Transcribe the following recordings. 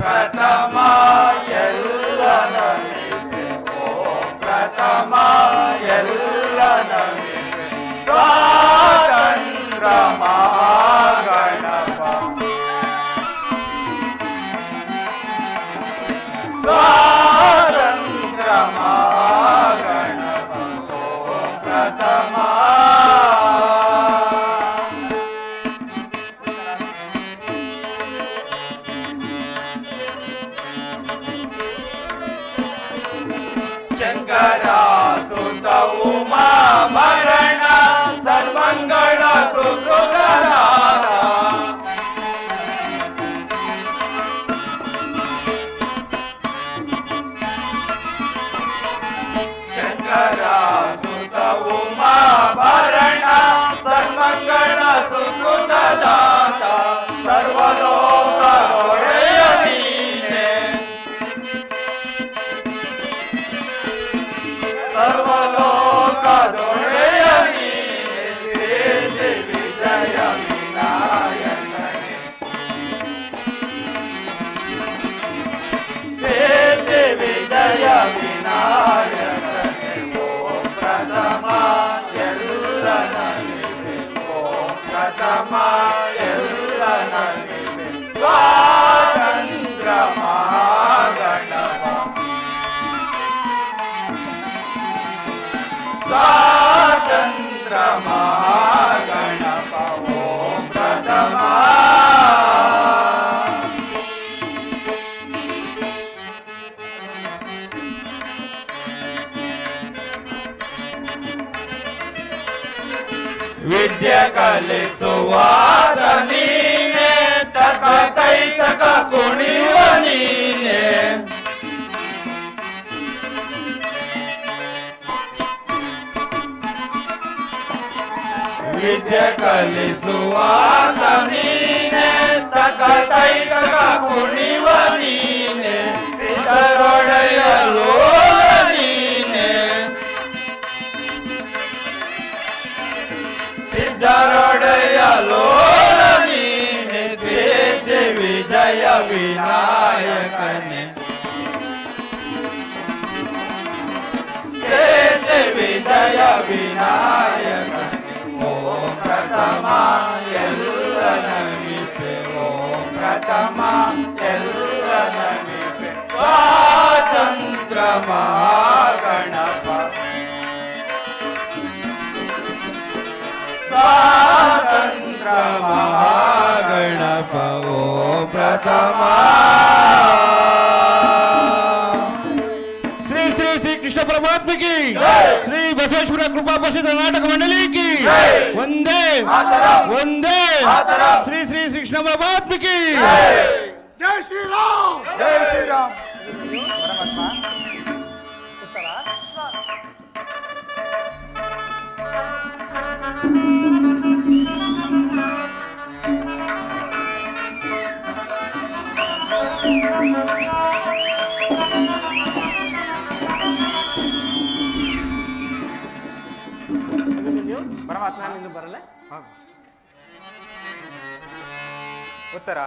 ಪ್ರಥಮ ಎಲ್ಲ ನಮಿಪೆ ಓಂ ಪ್ರಥಮ ಎಲ್ಲ ನಮಿಪೆ ಸ್ವಾತಂತ್ರ್ಯ ಮಹಾಗಣಪ ಸ್ವಾತಂತ್ರ್ಯ ಮಹಾಗಣಪ ಓಂ ಪ್ರಥಮ ಶಂಕರ ಸುತ ಉಮಾ ಭರಣ ಸರ್ವಂಗಳ ಸುಕೃತರಾರ ಶಂಕರ ಸುತ ಉಮಾ ಭರಣ ಸರ್ವಂಗಳ ಸುಕೃತದಾತ ಸರ್ವಲೋಕ ಒಡೆಯ ನೀನೆ ಸರ್ವಲೋಕದೊಡೆಯ ನೀನೆ ವಿಜಯ ವಿನಾಯಕನೇ ಸೇತೆ ವಿಜಯ ವಿನಾಯಕನೇ ಓಂ ಪ್ರಥಮ ಎಲ್ಲ ನಮಿಪೆ ಓಂ ಪ್ರಥಮ ಎಲ್ಲ ನಮಿಪೆ ಸ್ವಾತಂತ್ರ್ಯ ಮಹಾಗಣಪ ಸ್ವಾತಂತ್ರ್ಯ ಮಹಾಗಣಪ ಓಂ ಪ್ರಥಮ ವಿದ್ಯೆ ಕಲಿಸುವಾದ ನೀನೆ ತಕ ತೈತಕ ಕುಣಿಯುವ ನೀನೆ ವಿದ್ಯೆ ಕಲಿಸುವಾದ ನೀನೆ ತಕ ತೈತಕ ಕುಣಿವ ನೀನೆ ಸಿದ್ಧರೊಡೆಯ ಲೋಲ ನೀನೆ ಸಿದ್ಧರೊಡೆಯ ಲೋಲ ನೀನೆ ಸಿದ್ಧಿ ವಿಜಯ ವಿನಾಯಕನೇ ಸಿದ್ಧಿ ವಿಜಯ ವಿನಾಯಕನೇ ಓಂ ಪ್ರಥಮ ಎಲ್ಲ ನಮಿಪೆ ಓಂ ಪ್ರಥಮ ಎಲ್ಲ ನಮಿಪೆ ಸ್ವಾತಂತ್ರ್ಯ ಮಹಾಗಣಪ ಸ್ವಾತಂತ್ರ್ಯ ಮಹಾಗಣಪ ಓಂ ಪ್ರಥಮ कृष्ण परमात्मा की श्री बसवेश्वर कृपा परिषद नाटक मंडली की वंदे वंदे श्री श्री कृष्ण परमात्मा की जय श्री राम ಜೈ ಶ್ರೀರಾಮ್ ಪರಮಾತ್ಮ ಇನ್ನು ಬರಲ್ಲ. ಉತ್ತರ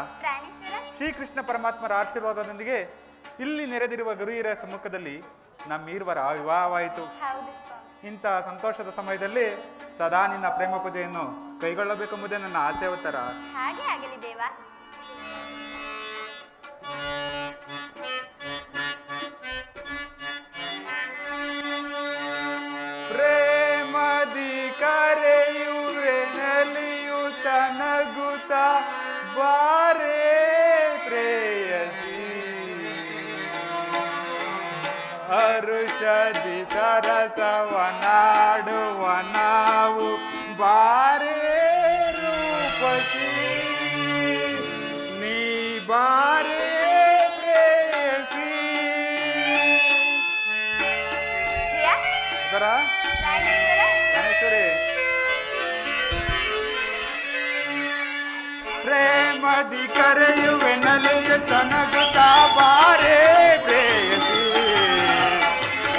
ಶ್ರೀಕೃಷ್ಣ ಪರಮಾತ್ಮರ ಆಶೀರ್ವಾದದೊಂದಿಗೆ ಇಲ್ಲಿ ನೆರೆದಿರುವ ಗುರುಹಿರ ಸಮ್ಮುಖದಲ್ಲಿ ನಮ್ಮಿರುವರ ವಿವಾಹವಾಯಿತು. ಇಂತಹ ಸಂತೋಷದ ಸಮಯದಲ್ಲಿ ಸದಾ ನಿನ್ನ ಪ್ರೇಮ ಪೂಜೆಯನ್ನು ಕೈಗೊಳ್ಳಬೇಕೆಂಬುದೇ ನನ್ನ ಆಸೆ. ಉತ್ತರ ಹಾಗೆ ಆಗಲಿ ದೇವ. ಪ್ರೇಮದಿ ಕರೆಯುವೆ ನಲಿಯುತ್ತ ನಗುತ್ತ ಬಾರೇ ಪ್ರೇಯಸಿ ಹರುಷದಿ ಸರಸವನಾಡುವ ನಾವು ಬಾರೇ ರೂಪಸಿ ನೀ ಬಾರೇ ಪ್ರೇಯಸಿ. ಜ್ಞಾನೇಶ್ವರಿ ಪ್ರೇಮದಿ ಕರೆಯುವೆ ನಲಿಯುತ್ತ ನಗುತ್ತಾ ಬಾರೇ ಪ್ರೇಯಸಿ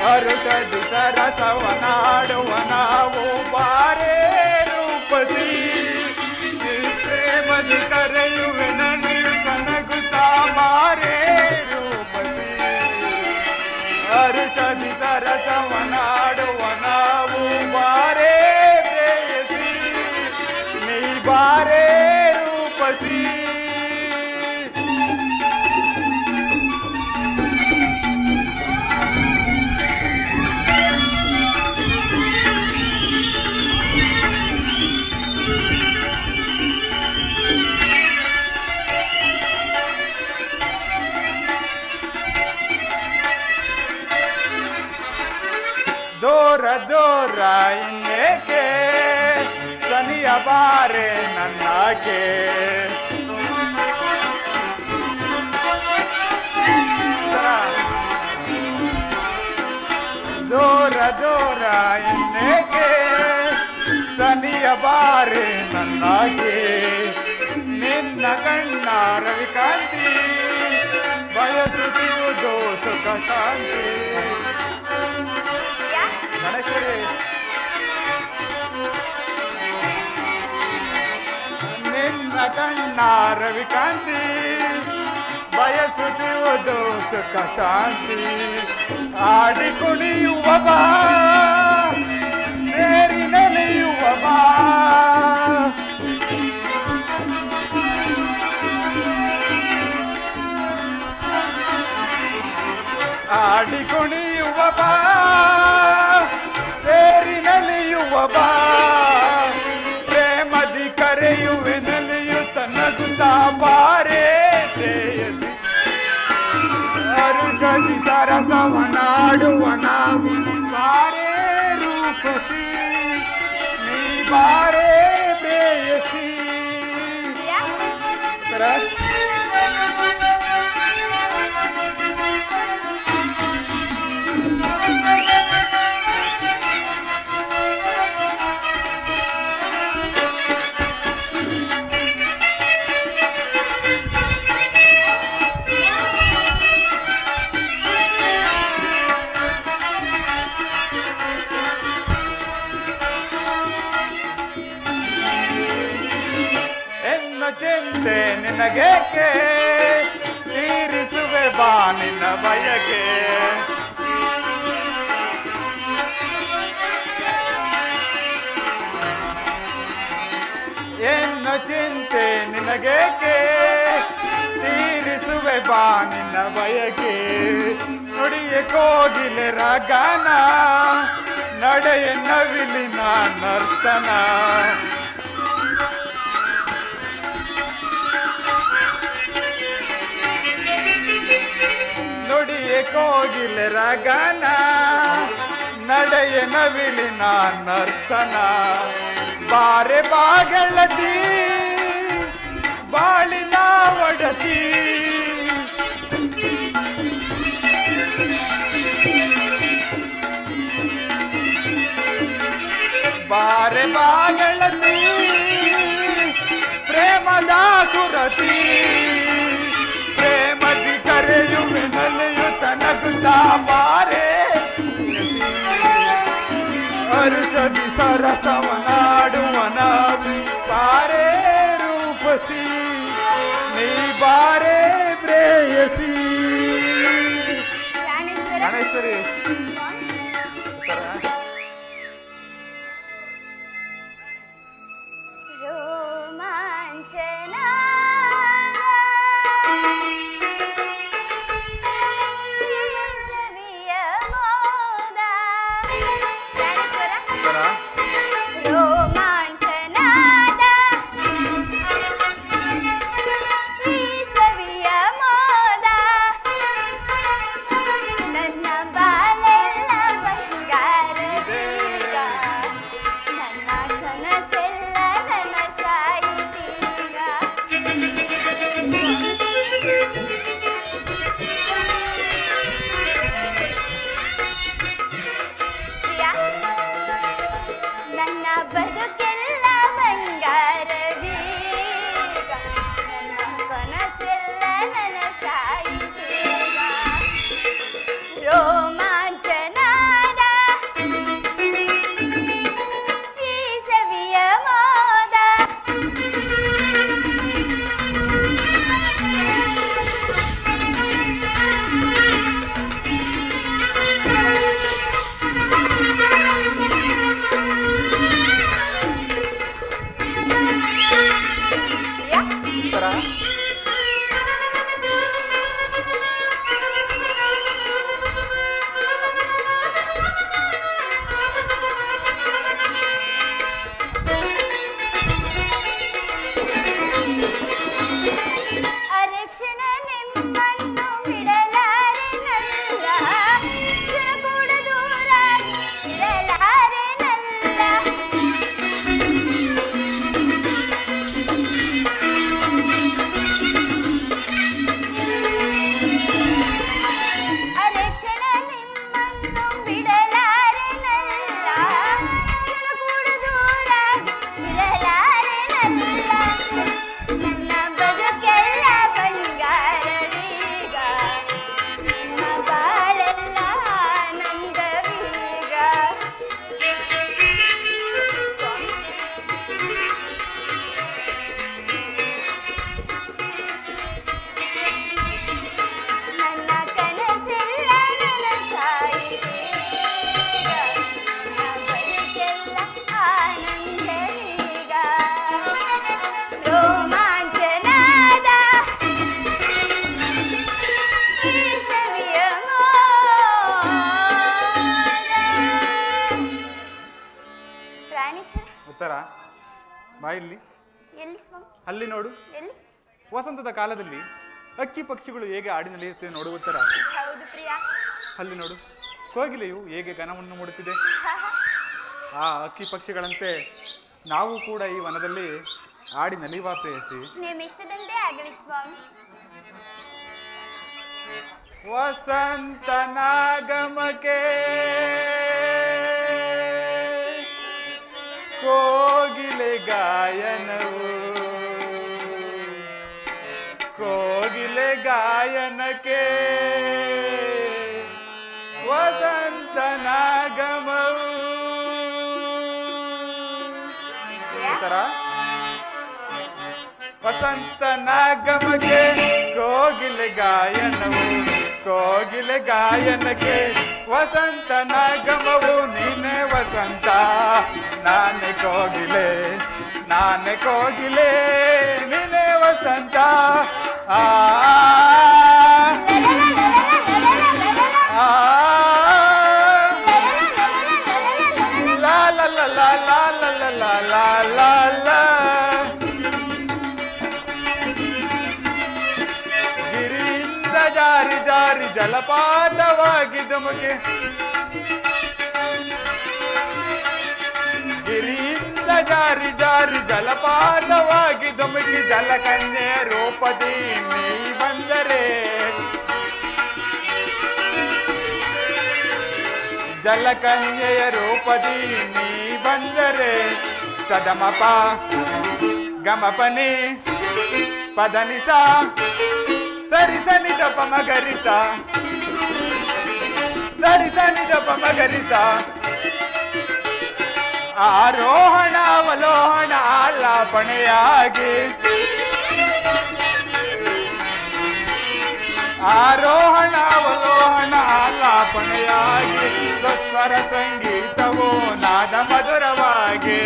ಹರುಷದಿ ಸರಸವನಾಡುವ ನಾವು ಬಾರೇ ರೂಪಸಿ ಪ್ರೇಮದಿ ಕರೆಯುವೆ ನಲಿಯುತ್ತ ನಗುತ್ತಾ ಬಾರೇ ಬಾರೇ ರೂಪಸಿ. ದೂರ ದೂರ ಇನ್ನೇಕೆ ಸನಿಯ ಬಾರೆ ನನ್ನಾಗೆ. ದೂರ ದೂರ ಇನ್ನೇಕೆ ಸನಿಯ ಬಾರೆ ನನ್ನಾಗೆ. ನಿನ್ನ ಕಣ್ಣ ರವಿಕಾಂತಿ ಬಯಸುತ್ತಿರುವುದು ಸುಖ ಶಾಂತಿ. ಗಣೇಶ್ವರಿ ನಿನ್ನ ಕಣ್ಣ ರವಿಕಾಂತಿ ಬಯಸುತ್ತಿರುವುದು ಸುಖ ಶಾಂತಿ. ಆಡಿ ಕುಣಿಯುವ ಬಾ ಸೇರಿ ನಲಿಯುವ ಬಾ. ಆಡಿ ಕುಣಿಯುವ ಬಾ ಸೇರಿ ನಲಿಯುವ ಬಾ. ಪ್ರೇಮದಿ ಕರೆಯುವೆ ನಲಿಯುತ್ತ ನಗುತ್ತಾ ಬಾರೇ ಪ್ರೇಯಸಿ. ಹರುಷದಿ ಸರಸವನಾಡುವ ನಾವು ಬಾರೇ ರೂಪಸಿ. ನೀ ಬಾರೇ ಪ್ರೇಯಸಿ. ಚಿಂತೆ ನಿನಗೇಕೆ ತೀರಿಸುವೆ ಬಾ ನಿನ್ನ ಬಯಕೆ. ಎನ್ನ ಚಿಂತೆ ನಿನಗೇಕೆ ತೀರಿಸುವೆ ಬಾ ನಿನ್ನ ಬಯಕೆ. ನುಡಿಯ ಕೋಗಿಲೆ ರಾಗನ ನಡೆಯ ನವಿಲಿನ ನರ್ತನ. ನುಡಿಯ ಕೋಗಿಲೆ ರಾಗನ ನಡೆಯ ನವಿಲಿನ ನರ್ತನ. ಬಾರೆ ಬಾಗಳತಿ ಬಾಳಿನ ಒಡತಿ. ಬಾರೆ ಬಾಗಳತಿ ಪ್ರೇಮದ ಸುರತಿ. ಪ್ರೇಮದಿ ಕರೆಯುವೆ ನಲಿಯುತ್ತ ನಗುತ್ತಾ ಬಾರೆ. ಹರುಷದಿ ಸರಸವನಾಡುವ ನಾವು ಬಾರೇ ರೂಪಸಿ. ನೀ ಬಾರೇ ಪ್ರೇಯಸಿ. ಗಣೇಶ್ವರಿ ಉತ್ತರ ಬಾ ಇಲ್ಲಿ. ಎಲ್ಲಿ ಸ್ವಾಮಿ? ಅಲ್ಲಿ ನೋಡು. ಎಲ್ಲಿ? ವಸಂತದ ಕಾಲದಲ್ಲಿ ಅಕ್ಕಿ ಪಕ್ಷಿಗಳು ಹೇಗೆ ಹಾಡಿನಲ್ಲಿ ಇರ್ತವೆ ನೋಡು ಉತ್ತರ. ಹೌದು ಪ್ರಿಯಾ. ಅಲ್ಲಿ ನೋಡು, ಕೋಗಿಲೆಯು ಹೇಗೆ ಘನವನ್ನು ಮೂಡುತ್ತಿದೆ. ಆ ಅಕ್ಕಿ ಪಕ್ಷಿಗಳಂತೆ ನಾವು ಕೂಡ ಈ ವನದಲ್ಲಿ ಹಾಡಿ ನಲಿಯುವ ಪ್ರೇಯಸಿ. ನಿಮ್ಮಿಷ್ಟದಂತೆ ಆಗಲಿ ಸ್ವಾಮಿ. ವಸಂತನಾಗಮಕ್ಕೆ ಕೋಗಿಲೆ ಗಾಯನವು, ಕೋಗಿಲೆ ಗಾಯನಕ್ಕೆ ವಸಂತನಾಗಮವು. ಉತ್ತರ ವಸಂತನಾಗಮಕ್ಕೆ ಕೋಗಿಲೆ ಗಾಯನವು, ಕೋಗಿಲೆ ಗಾಯನಕ್ಕೆ ವಸಂತನಾಗಮವು. ನೀನೆ ವಸಂತ ನಾನೇ ಕೋಗಿಲೆ, ನಾನೇ ಕೋಗಿಲೆ ನೀನೆ ವಸಂತ. ಆ ಲಾ ಲಾ ಲಾ ಲಾ ಲಾ ಲಾ ಲಾ ಲಾ ಲಾ ಲಾ. ಗಿರಿಯಿಂದ ಜಾರಿ ಜಾರಿ ಜಲಪಾತವಾಗಿ ಧುಮುಕಿ, ಗಿರಿಯಿಂದ ಜಾರಿ ಜಾರಿ ಜಲಪಾತವಾಗಿ ಧುಮುಕಿ ಜಲಕನ್ಯೆ ರೂಪದಿ ನೀ ಬಂದರೆ, ಜಲಕನ್ಯೆಯ ರೂಪದಿ ನೀ ಬಂದರೆ ಸದಮಪ ಗಮಪನಿ ಪದನಿಸ ಸರಿಸನಿದ ಪಮಗರಿಸ, ಸರಿಸನಿದ ಪಮಗರಿಸ. ಆರೋಹಣ ಅವಲೋಹಣ ಆಲಾಪಣೆಯಾಗಿ, ಆರೋಹಣ ಅವಲೋಹಣ ಆಲಾಪಣೆಯಾಗಿ ಸ್ವರ ಸಂಗೀತವು ನಾದ ಮಧುರವಾಗಿ,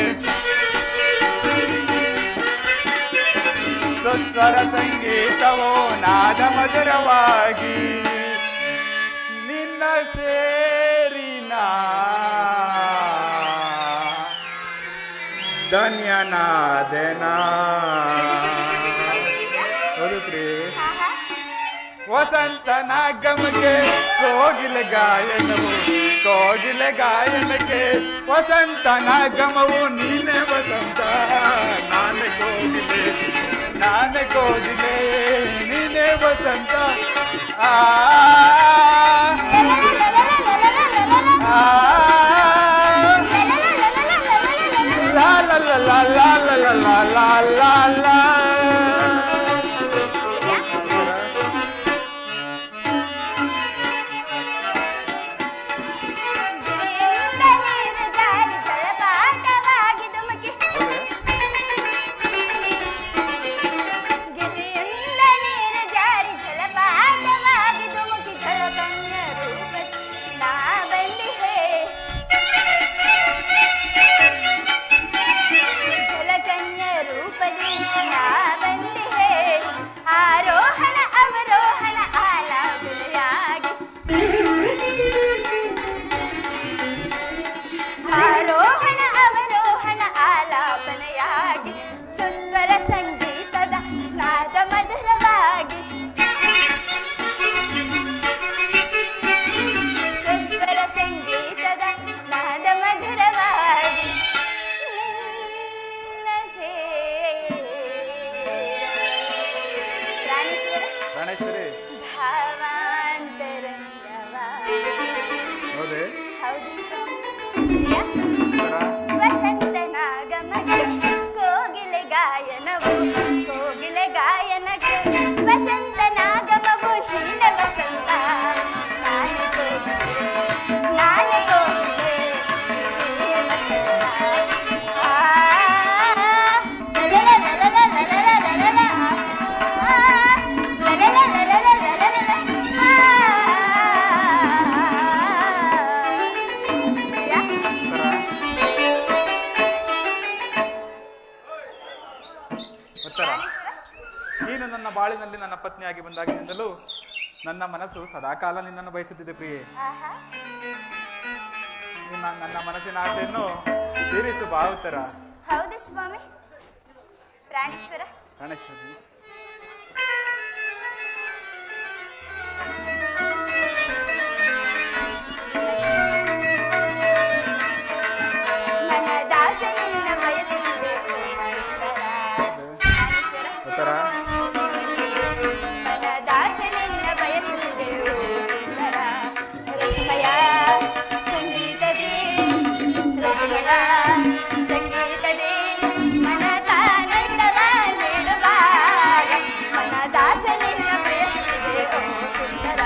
ಸ್ವರ ಸಂಗೀತವು ನಾದ ಮಧುರವಾಗಿ. ನಿನ್ನ ಸೇರಿನ ಧನ್ಯನಾದೆನಾ. ಹೌದು ಪ್ರಿಯ. ವಸಂತನಾಗಮಕ್ಕೆ ಕೋಗಿಲೆ ಗಾಯನವು, ಕೋಗಿಲೆ ಗಾಯನಕ್ಕೆ ವಸಂತನಾಗಮವು. ನೀನೆ ವಸಂತ ನಾನೇ ಕೋಗಿಲೆ, ನಾನೇ ಕೋಗಿಲೆ ನೀನೆ ವಸಂತ. ಆ ಲಾ ಲಾ ಲಾ ಲಾ ಲಾ ಲಾ ಲಾ ಲಾ ಲಾ. ನೀನು ನನ್ನ ಬಾಳಿನಲ್ಲಿ ನನ್ನ ಪತ್ನಿಯಾಗಿ ಬಂದಾಗಿನಿಂದಲೂ ನನ್ನ ಮನಸ್ಸು ಸದಾಕಾಲ ನಿನ್ನನ್ನು ಬಯಸುತ್ತಿದೆ ಪ್ರಿಯೆ. ನನ್ನ ಮನಸ್ಸಿನ ಆಸೆಯನ್ನು ತೀರಿಸು ಭಾವುತರ. ಹೌದು ಸ್ವಾಮಿ. ಪ್ರಾಣೇಶ್ವರ. ಪ್ರಾಣೇಶ್ವರಿ. ಮನದಾಸೆಯನ್ನು ಬಯಸುತ್ತಿದೆ ಉತ್ತರ. ಮನದಾಸೆಯನ್ನು ಬಯಸುತ್ತಿದೆ ಸುಂದರ ರಸಮಯ ಸಂಗೀತದೇ ರಸಮಯ ಸಂಗೀತದೇ ಮನದಾನಂದವ ನೀಡುವ ಮನದಾಸೆಯನ್ನು ಬಯಸುತ್ತಿದೆ ಸುಂದರ.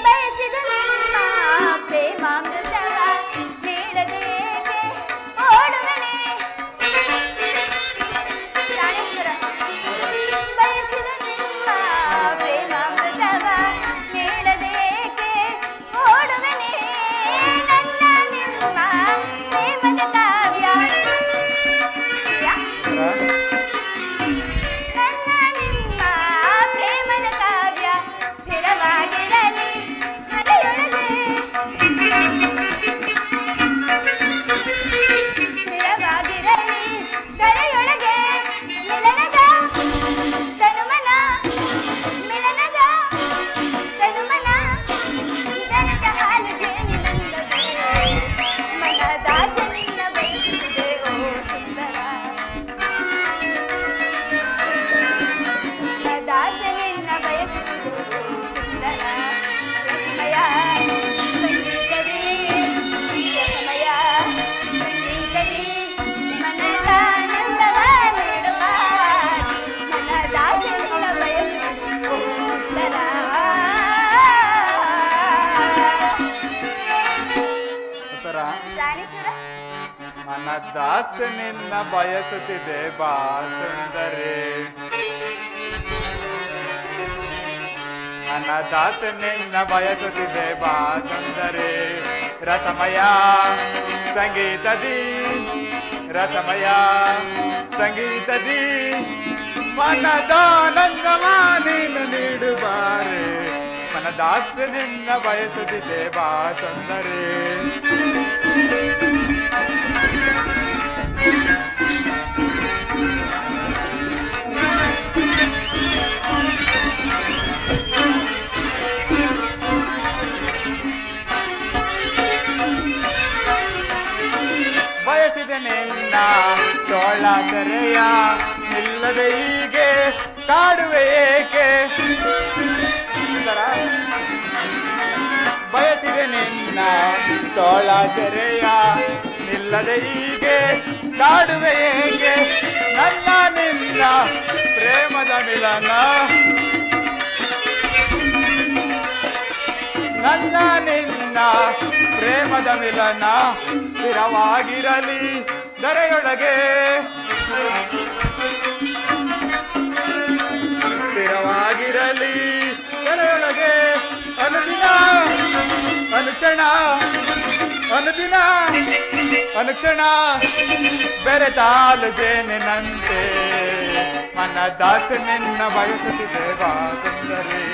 ಬಯಸಿದ ನಿಮ್ಮ ಪ್ರೇಮಾಮೃತವ ನೀಡದೇಕೆ ಓಡುವನೆ ಪ್ರಾಣೇಶ್ವರ. ಬಯಸಿದ ನಿಮ್ಮ ಪ್ರೇಮಾಮೃತವ ನೀಡದೇಕೆ ಓಡುವನೆ ನನ್ನ ನಿಮ್ಮ ಪ್ರೇಮದ ಕಾವ್ಯ ನನ್ನ ನಿಮ್ಮ ಪ್ರೇಮದ ಕಾವ್ಯ ಸ್ಥಿರವಾಗಿರಲಿ ಹೃದಯೊಳಗೆ ಸ್ಥಿರವಾಗಿರಲಿ ಧರೆಯೊಳಗೆ ಮಿಲನದ ತನುಮನ ಮಿಲನದ ತನುಮನ ಬೆರೆತ ಹಾಲು ಜೇನಿನಂದವೇ ಮನದಾಸನಿಂದ ಬಯಸುತ್ತಿದೆ ಓ ಸುಂದರ. ದಾಸನಿನ್ನ ಬಯಸುತ್ತಿದೆ ಸುಂದರ ರಸಮಯ ಸಂಗೀತದೇ ರಸಮಯ ಸಂಗೀತದೇ ಮನದಾನಂದವ ನೀಡುವ ಮನದಾಸನಿನ್ನ ಬಯಸುತ್ತಿದೆ ಸುಂದರ. ಉತ್ತರ. ಪ್ರಾಣೇಶ್ವರ. ಮನದಾಸನಿನ್ನ ಬಯಸುತ್ತಿದೆ ಬಾ ಸುಂದರಿ. ಮನದಾಸನಿನ್ನ ಬಯಸುತ್ತಿದೆ ಬಾ ಸುಂದರಿ ರಸಮಯ ಸಂಗೀತದಿ ರಸಮಯ ಸಂಗೀತದಿ ಮನದಾನಂದವ ನೀನು ನೀಡುವಾರೆ ಮನದಾಸನಿನ್ನ ಬಯಸುತ್ತಿದೆ ಬಾ ಸುಂದರಿ. ಬಯಸಿದೆ ನಿನ್ನ ತೋಳ ತೆರೆಯ ನಿಲ್ಲದೆ ಹೀಗೆ ಕಾಡುವೆ ಏಕೆ ಉತ್ತರ. ಬಯಸಿದೆ ನಿನ್ನ ತೋಳ ಸೆರೆಯ ನಿಲ್ಲದೆ ಹೀಗೆ ಕಾಡುವೆ ಏಕೆ ನನ್ನ ನಿನ್ನ ಪ್ರೇಮದ ಮಿಲನ ನನ್ನ ನಿನ್ನ ಪ್ರೇಮದ ಮಿಲನ ಸ್ಥಿರವಾಗಿರಲಿ ಧರೆಯೊಳಗೆ ಸ್ಥಿರವಾಗಿರಲಿ ಧರೆಯೊಳಗೆ ಅನುದಿನ ಅನುಕ್ಷಣ ಅನುದಿನ ಅನುಕ್ಷಣ ಬೆರೆತಾಲು ಜೇನಿನಂತೆ ಮನದಾಸ ನಿನ್ನ ಬಯಸುತ್ತಿದೆ ಬಾ ಸುಂದರಿ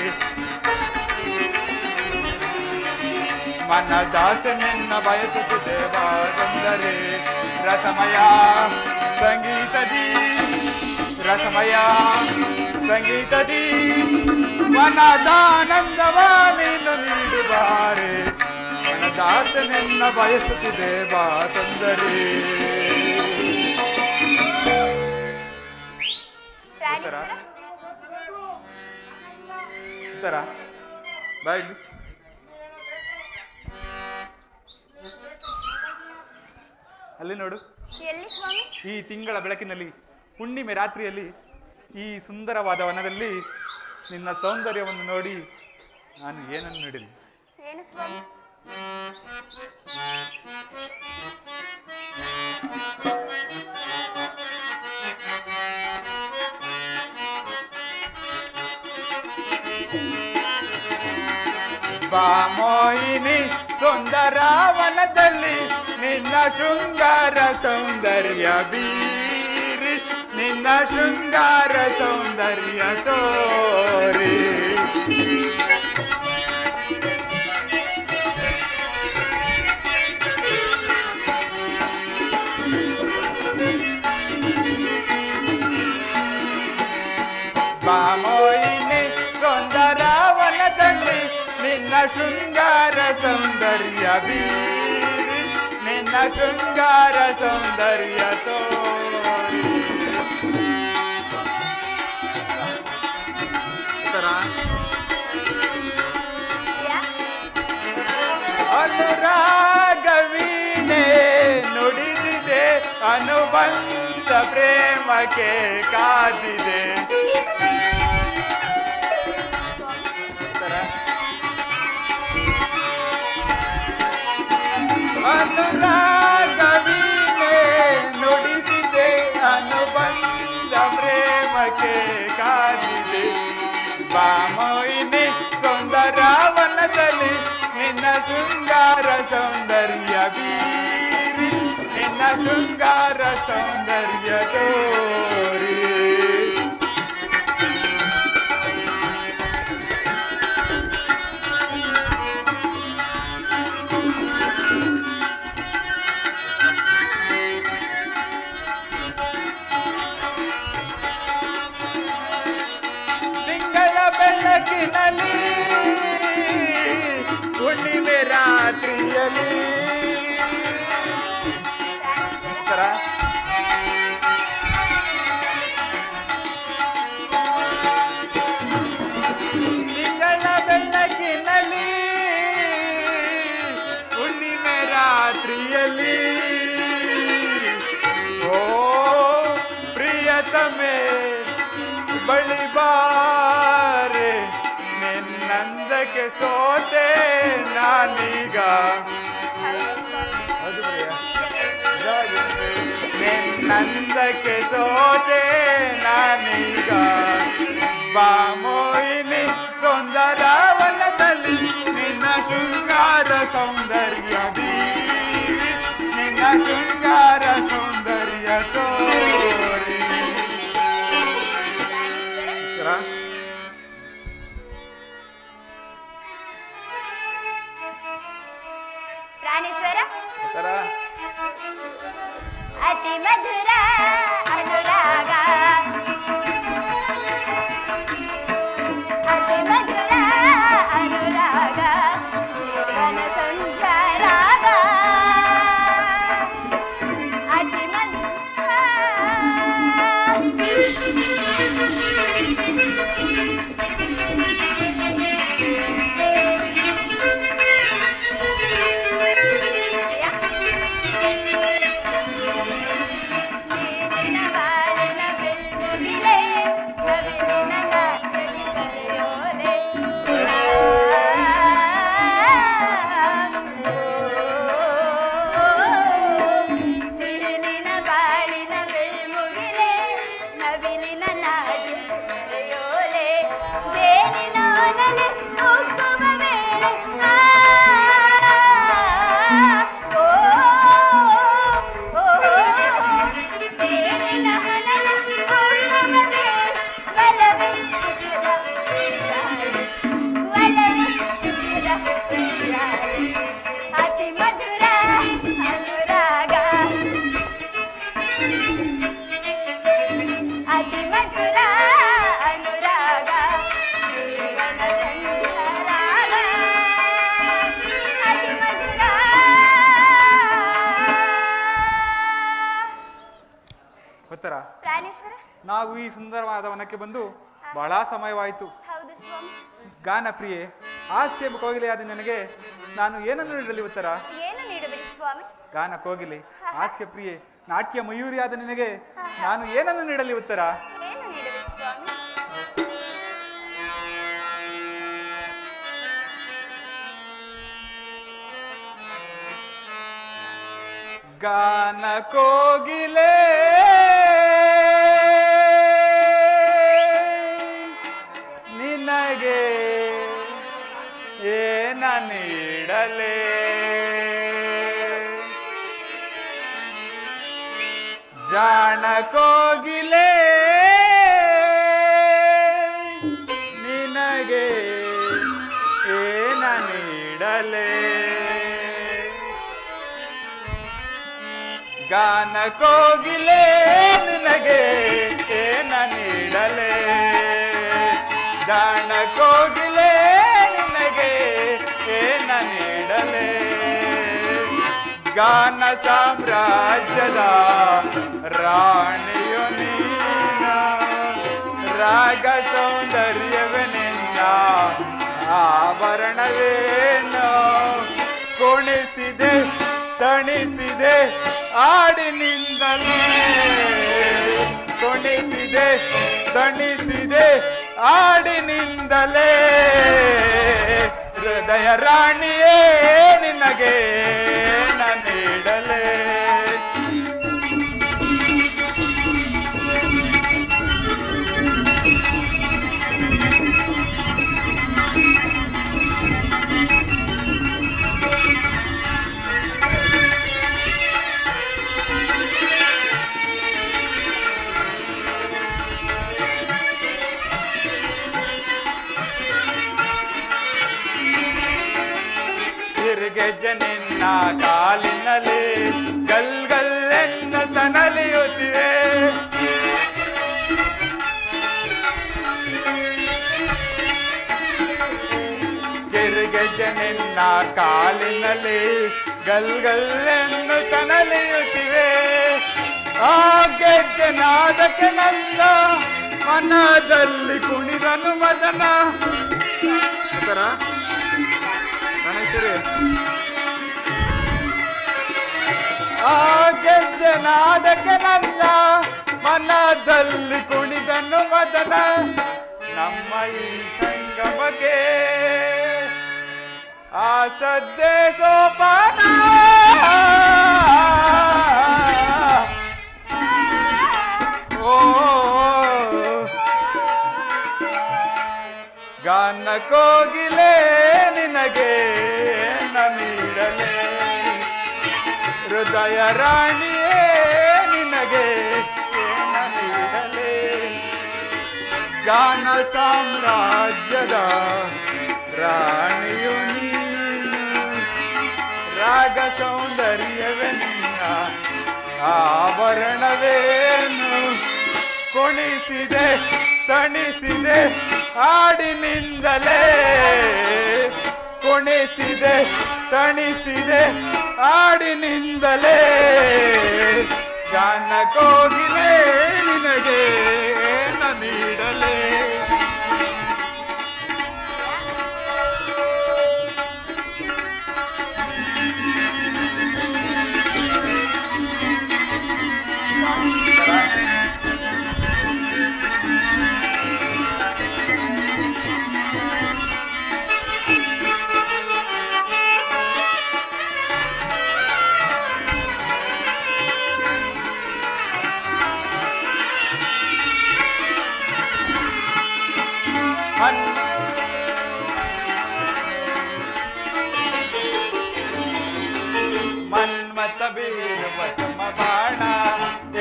ಮನದಾಸ ನಿನ್ನ ಬಯಸುತ್ತಿದೆ ಬಾ ಸುಂದರಿ ರಸಮಯ ಸಂಗೀತದಿ ರಸಮಯ ಸಂಗೀತದಿ ಮನದಾನಂದವ ನೀನು ನೀಡುವಾರೆ ಮನದಾಸ ನಿನ್ನ ಬಯಸುತ್ತಿದೆ ಬಾ ಸುಂದರಿ. ಉತ್ತರ ಬಾಯ್. ಅಲ್ಲಿ ನೋಡು, ಎಲ್ಲಿ ಸ್ವಾಮಿ? ಈ ತಿಂಗಳ ಬೆಳಕಿನಲ್ಲಿ ಹುಣ್ಣಿಮೆ ರಾತ್ರಿಯಲ್ಲಿ ಈ ಸುಂದರವಾದ ವನದಲ್ಲಿ ನಿನ್ನ ಸೌಂದರ್ಯವನ್ನು ನೋಡಿ ನಾನು ಏನನ್ನು ನೀಡಲಿ? ಏನು ಸ್ವಾಮಿ? ಬಾ ಮೋಹಿನಿ ಸುಂದರವನದಲ್ಲಿ ನಿನ್ನ ಶೃಂಗಾರ ಸೌಂದರ್ಯ ಬೀರಿ ನಿನ್ನ ಶೃಂಗಾರ ಸೌಂದರ್ಯ ತೋರಿ ಬಾ ಮೋಹಿನಿ ಸುಂದರವನದಲ್ಲಿ ನಿನ್ನ ಶೃಂಗಾರ ಸೌಂದರ್ಯ ಬೀರಿ ನಿನ್ನ ಶೃಂಗಾರ ಸೌಂದರ್ಯ ತೋರಿ ಅನುರಾಗವೀಣೆ ನುಡಿದಿದೆ ಅನುಬಂಧ ಪ್ರೇಮಕ್ಕೆ ಕಾದಿದೆ ಅನುರಾಗವೀಣೆ ನುಡಿದಿದೆ ಅನುಬಂಧ ಪ್ರೇಮಕ್ಕೆ ಕಾದಿದೆ ಬಾ ಮೋಹಿನಿ ಸುಂದರವನದಲ್ಲಿ ನಿನ್ನ ಶೃಂಗಾರ ಸೌಂದರ್ಯ ಬೀರಿ ನಿನ್ನ ಶೃಂಗಾರ ಸೌಂದರ್ಯ ತೋರಿ ಬೆಳಕಿನಲ್ಲಿ ಹುಣ್ಣಿಮೆ ರಾತ್ರಿಯಲ್ಲಿ ತಿಂಗಳ ಬೆಳಕಿನಲ್ಲಿ ಹುಣ್ಣಿಮೆ ರಾತ್ರಿಯಲ್ಲಿ ಓ ಪ್ರಿಯತಮೆ ಬಳಿ ಬಾರೆ ನಿನ್ನಂದಕ್ಕೆ ಸೋತೆ ನಾನೀಗ ನಿನ್ನಂದಕ್ಕೆ ಸೋತೆ ನಾನೀಗ ಬಾ ಮೋಹಿನಿ ಸುಂದರವನದಲ್ಲಿ ನಿನ್ನ ಶೃಂಗಾರ ಸೌಂದರ್ಯ ಬೀರಿ ನಿನ್ನ ಶೃಂಗಾರ ಸೌಂದರ್ಯ ತೋರಿ ಪ್ರಾಣೇಶ್ವರ ಅತಿ ಮಧುರ ಅನುರಾಗ ಅತಿ ಮಧುರ ಅನುರಾಗ ಜೀವನ ಸಂಸಾರಾಗ ಅತಿ ಮಧುರ ಪ್ರಾಣೇಶ್ವರ, ನಾವು ಈ ಸುಂದರವಾದ ವನಕ್ಕೆ ಬಂದು ಬಹಳ ಸಮಯವಾಯಿತು. ಹೌದು ಸ್ವಾಮಿ. ಗಾನ ಪ್ರಿಯೆ, ಹಾಸ್ಯ ಕೋಗಿಲೆಯಾದ ನನಗೆ ನಾನು ಏನನ್ನು ನೀಡಲಿ ಉತ್ತರ? ಏನು ನೀಡುವಿರಿ ಸ್ವಾಮಿ? ಗಾನ ಕೋಗಿಲೆ, ಹಾಸ್ಯ ಪ್ರಿಯೆ, ನಾಟ್ಯ ಮಯೂರಿಯಾದ ನಿನಗೆ ನಾನು ಏನನ್ನು ನೀಡಲಿ ಉತ್ತರ? ಏನು ನೀಡುವಿರಿ ಸ್ವಾಮಿ? ಗಾನ ಕೋಗಿಲೆ ನಿನಗೆ ಏನ ನೀಡಲೇ ಜಾಣ ಕೋಗಿಲೆ ನಿನಗೆ ಏನ ನೀಡಲೇ ಗಾನ ಕೋಗಿಲೆ ನಿನಗೆ ಏನ ನೀಡಲೇ ಜಾಣ ಕೋಗಿಲೆ ನಿನಗೆ ಏನ ನೀಡಲೇ ಗಾನ ಸಾಮ್ರಾಜ್ಯದ ರಾಣಿಯು ನೀನು ರಾಗ ಸೌಂದರ್ಯವೇ ನಿನ್ನ ಆಭರಣವೇನು ಕುಣಿಸಿದೆ ತಣಿಸಿದೆ ಹಾಡಿನಿಂದಲೇ ಕುಣಿಸಿದೆ ತಣಿಸಿದೆ ಹಾಡಿನಿಂದಲೇ ಹೃದಯ ರಾಣಿಯೇ ನಿನಗೆ ನೀಡಲೇ ಗೆಜ್ಜೆ ನಿನ್ನ ಕಾಲಿನಲ್ಲಿ ಗಲ್ಗಲ್ಲೆನ್ನ ತನಲಿಯುತ್ತಿವೆ ಗೆಜ್ಜೆ ನಿನ್ನ ಕಾಲಿನಲ್ಲಿ ಗಲ್ಗಲ್ಲೆನ್ನು ತನಲಿಯುತ್ತಿವೆ ಆ ಗೆಜ್ಜೆ ನಾದಕ್ಕೆ ನನ್ನ ಮನದಲ್ಲಿ ಕುಣಿದನು ಮದನ ಆ ಗೆಜ್ಜೆ ನಾದಕ್ಕೆ ನನ್ನ ಮನದಲ್ಲಿ ಕುಣಿದನು ಮದನ ನಮ್ಮ ಈ ಸಂಗಮಗೆ ಆ ಸದ್ದೆ ಸೋಪಾನ ಓ ಗಾನ ಕೋಗಿಲೆ ನಿನಗೆ ನೀಡಲೇ ಹೃದಯ ರಾಣಿಯೇ ನಿನಗೆ ನೀಡಲೇ ಗಾನ ಸಾಮ್ರಾಜ್ಯದ ರಾಣಿಯು ನೀನು ರಾಗ ಸೌಂದರ್ಯವೇ ನಿನ್ನ ಆಭರಣವೇನು ಕುಣಿಸಿದೆ ತಣಿಸಿದೆ ಹಾಡಿನಿಂದಲೇ ಕುಣಿಸಿದೆ ತಣಿಸಿದೆ ಹಾಡಿನಿಂದಲೇ ಗಾನ ಕೋಗಿಲೆ ನಿನಗೆ ನೀಡಲೇ ಮನ್ಮತ ಬೀಳುವ ಸಮಬಾಣ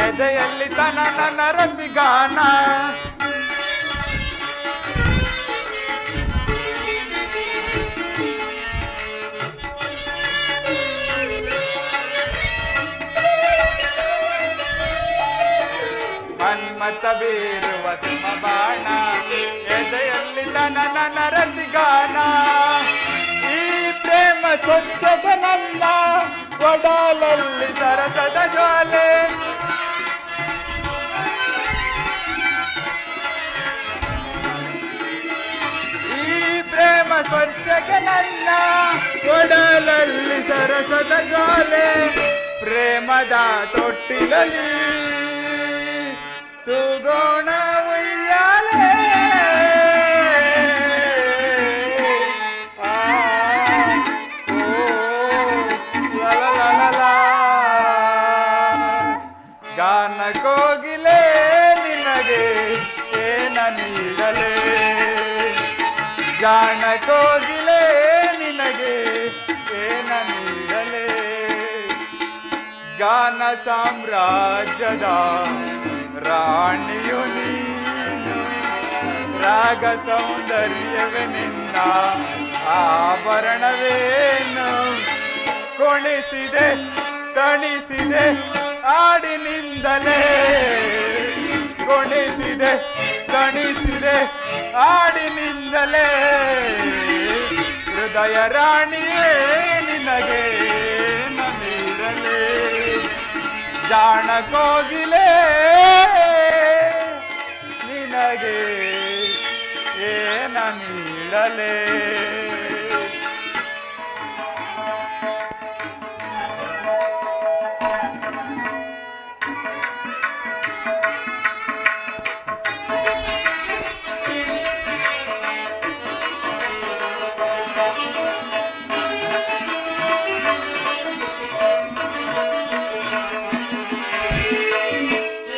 ಎದೆಯಲ್ಲಿ ತನ ನನ್ನ ರತಿಗಾನ ಮನ್ಮತ ಬೀರುವ ಸಮಬಾಣ ಎದೆಯಲ್ಲಿ ತನ ನನ್ನ ರತಿಗಾನ ಈ ಪ್ರೇಮ ಸ್ಪರ್ಶದ ನನ್ನ ಒಡಲಲ್ಲಿ ಸರಸದ ಜ್ವಾಲೆ ಈ ಪ್ರೇಮ ಸ್ಪರ್ಶಕ್ಕೆ ನನ್ನ ಒಡಲಲ್ಲಿ ಸರಸದ ಜ್ವಾಲೆ ಪ್ರೇಮದ ತೊಟ್ಟಿಲಲ್ಲಿ ತೂಗೋಣ ಉಯ್ಯಾಲೆ ಗಾನ ಕೋಗಿಲೆ ನಿನಗೆ ಏನ ನೀಡಲೇ ಜಾಣ ಕೋಗಿಲೆ ನಿನಗೆ ಗಾನ ಸಾಮ್ರಾಜ್ಯದ ರಾಣಿಯು ನೀನು, ರಾಗ ಸೌಂದರ್ಯವೇ ನಿನ್ನ ಆಭರಣವೇನು, ಕೊಣಿಸಿದೆ ತಣಿಸಿದೆ ಹಾಡಿನಿಂದಲೇ, ಕೊಣಿಸಿದೆ ತಣಿಸಿದೆ ಹಾಡಿನಿಂದಲೇ, ಹೃದಯ ರಾಣಿಯೇ ನಿನಗೆ ನೀಡಲೇ, ಜಾಣ ಕೋಗಿಲೆ ನಿನಗೆ ಏನ ನೀಡಲೇ.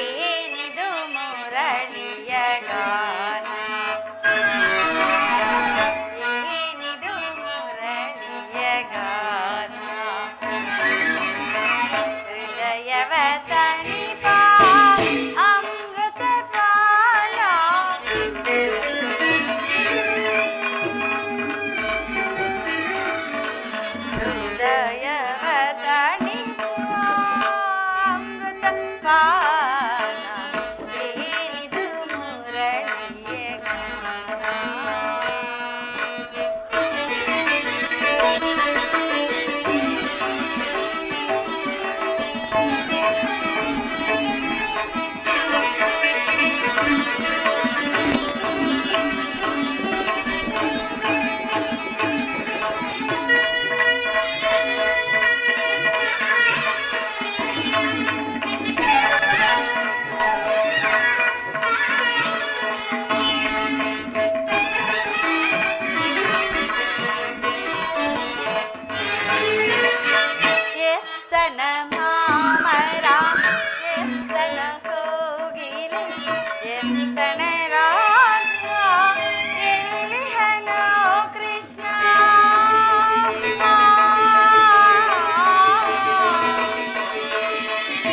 ಏನಿದು ಮುರಳಿಯ ಗಾನ, ಏನಿದು ಮುರಳಿಯ ಗಾನ, ಹೃದಯವ ತಣಿಪ ಅಮೃತ ಪಾನ, ಹೃದಯವ ತಣಿಪ ಅಮೃತ ಪಾನ, ಏನಿದು ಮುರಳಿಯ ಗಾನ. ಎತ್ತನ ಮಾಮರ ಎತ್ತನ ಕೋಗಿಲೆ ಎತ್ತನ ರಾಜ ಎಲ್ಲಿಹನೋ ಕೃಷ್ಣ,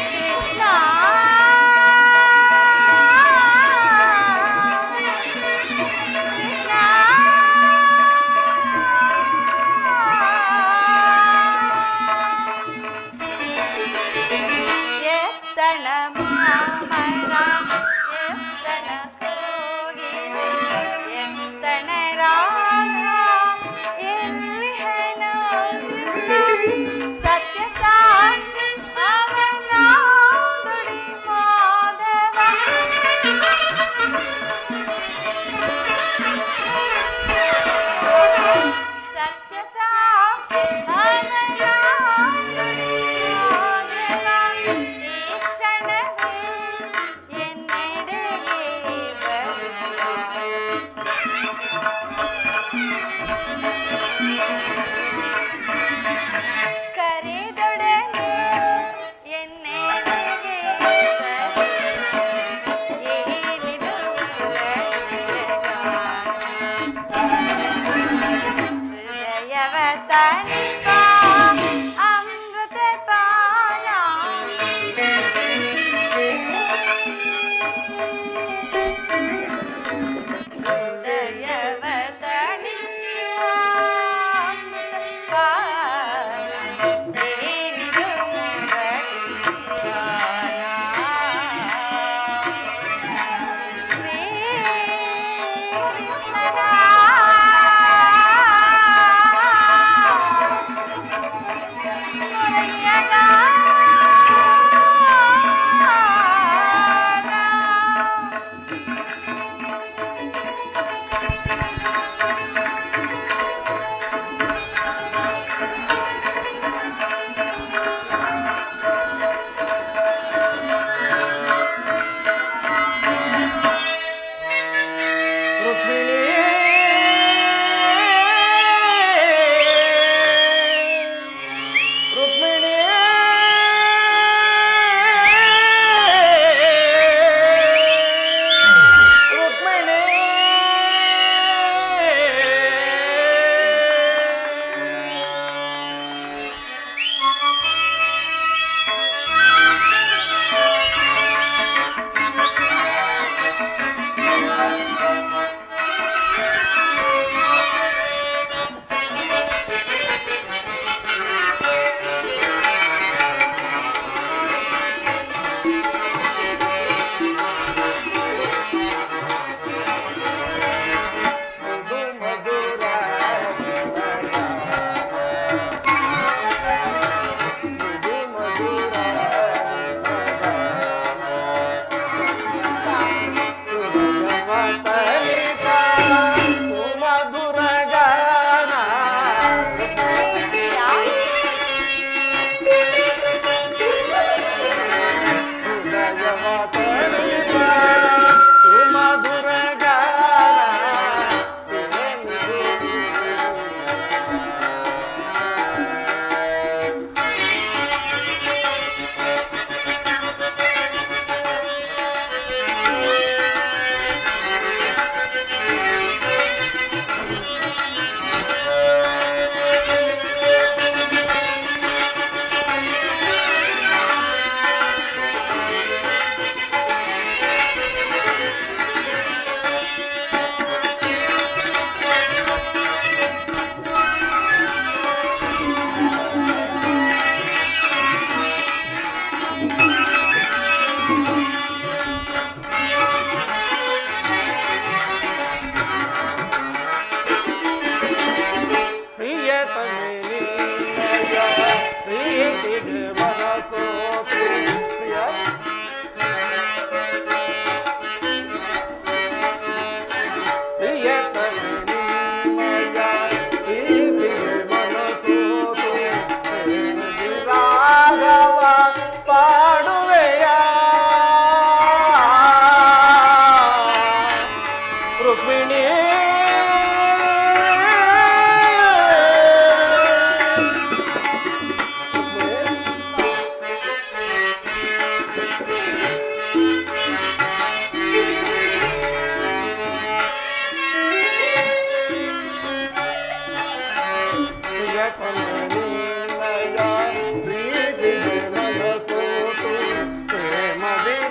ಕೃಷ್ಣ ಎತ್ತನ ಮಾಮರ ಎತ್ತನ ಕೋಗಿಲೆ ಎತ್ತನ ರಾಗ ಎಲ್ಲಿಹನೋ ಕೃಷ್ಣ, ಸತ್ಯ ಸಾಕ್ಷಿ ಅವನ ನುಡಿ ಮಾಧವ, ಸತ್ಯ ಸಾಕ್ಷಿ ಅವನ ನುಡಿ ಮಾಧವ, ಈ ಕ್ಷಣದ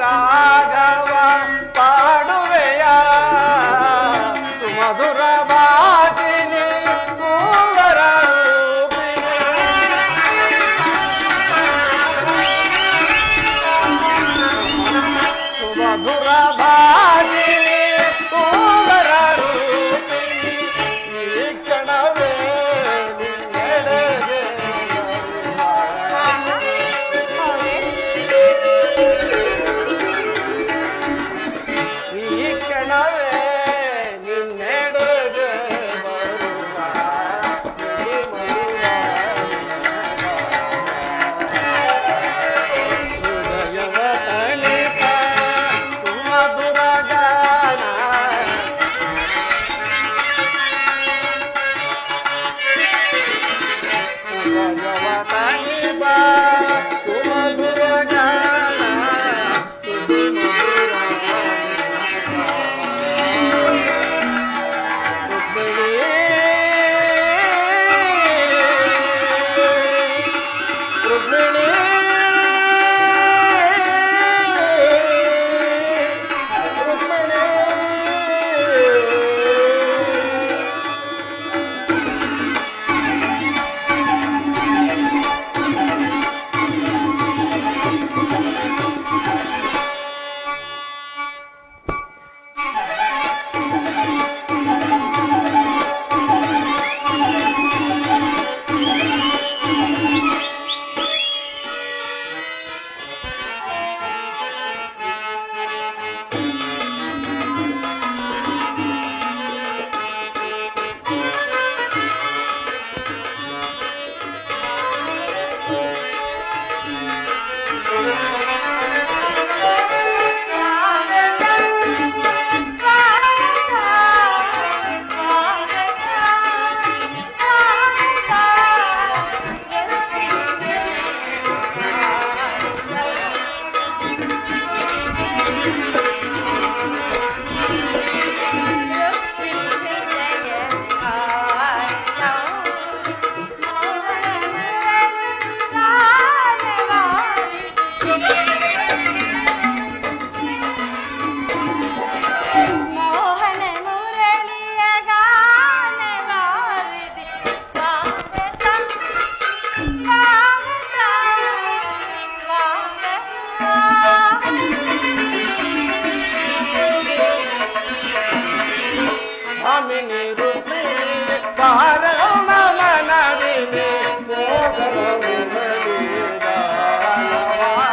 ರಾಗವ ಪಾಡುವೆಯ ಸುಮಧುರ ಬಾಜಿನಿ ಮೂವರ ರೂಪಿಣಿ ಸುಮಧುರ ಬಾಜಿನಿ ಮೂವರ ರೂಪಿಣಿ ಈ ಕ್ಷಣವೇ ನಿನ್ನೆಡೆಗೆ ಹೌದೇ? ಈ ಕ್ಷಣವೇ ನಿನ್ನೆಡೆಗೆ ಬರುವ ಹೃದಯವ ತಣಿಪ ಸುಮಧುರ ಗಾನ ಹೃದಯವ ತಣಿಪ ಸುಮಧುರ ಗಾನ ಇದು ಮಧುರ ರುಕ್ಮಿಣಿ ರುಕ್ಮಿಣಿ ಮೋಹನ ಮುರಳಿಯ ಗಾನವಾರಿದೆ ಸ್ವಾಗತ ಸ್ವಾಗತ ಭಾಮಿನಿ ರುಕ್ಮಿಣಿ ಸಾರಣ ಮನವಿನಿ ಮೋಗನ ಮುರಳಿ ಗಾನವಾರಿಣಿ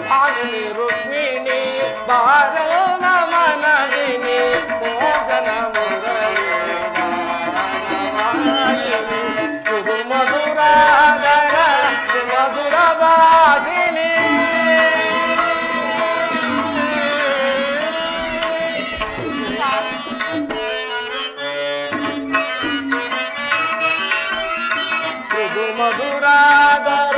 ಭಾಮಿನಿ ರುಕ್ಮಿಣಿ ಸಾರಣ ಮನವಿನಿ ಮೋಗನ ಮುರಳಿ ಗಾನವಾರಿಣಿ ಸುಧು ಮಧುರಾಧರ ಸುಮಧುರ ಬಾಸಿನಿ ಮೃದು ಮಧುರಾಧರ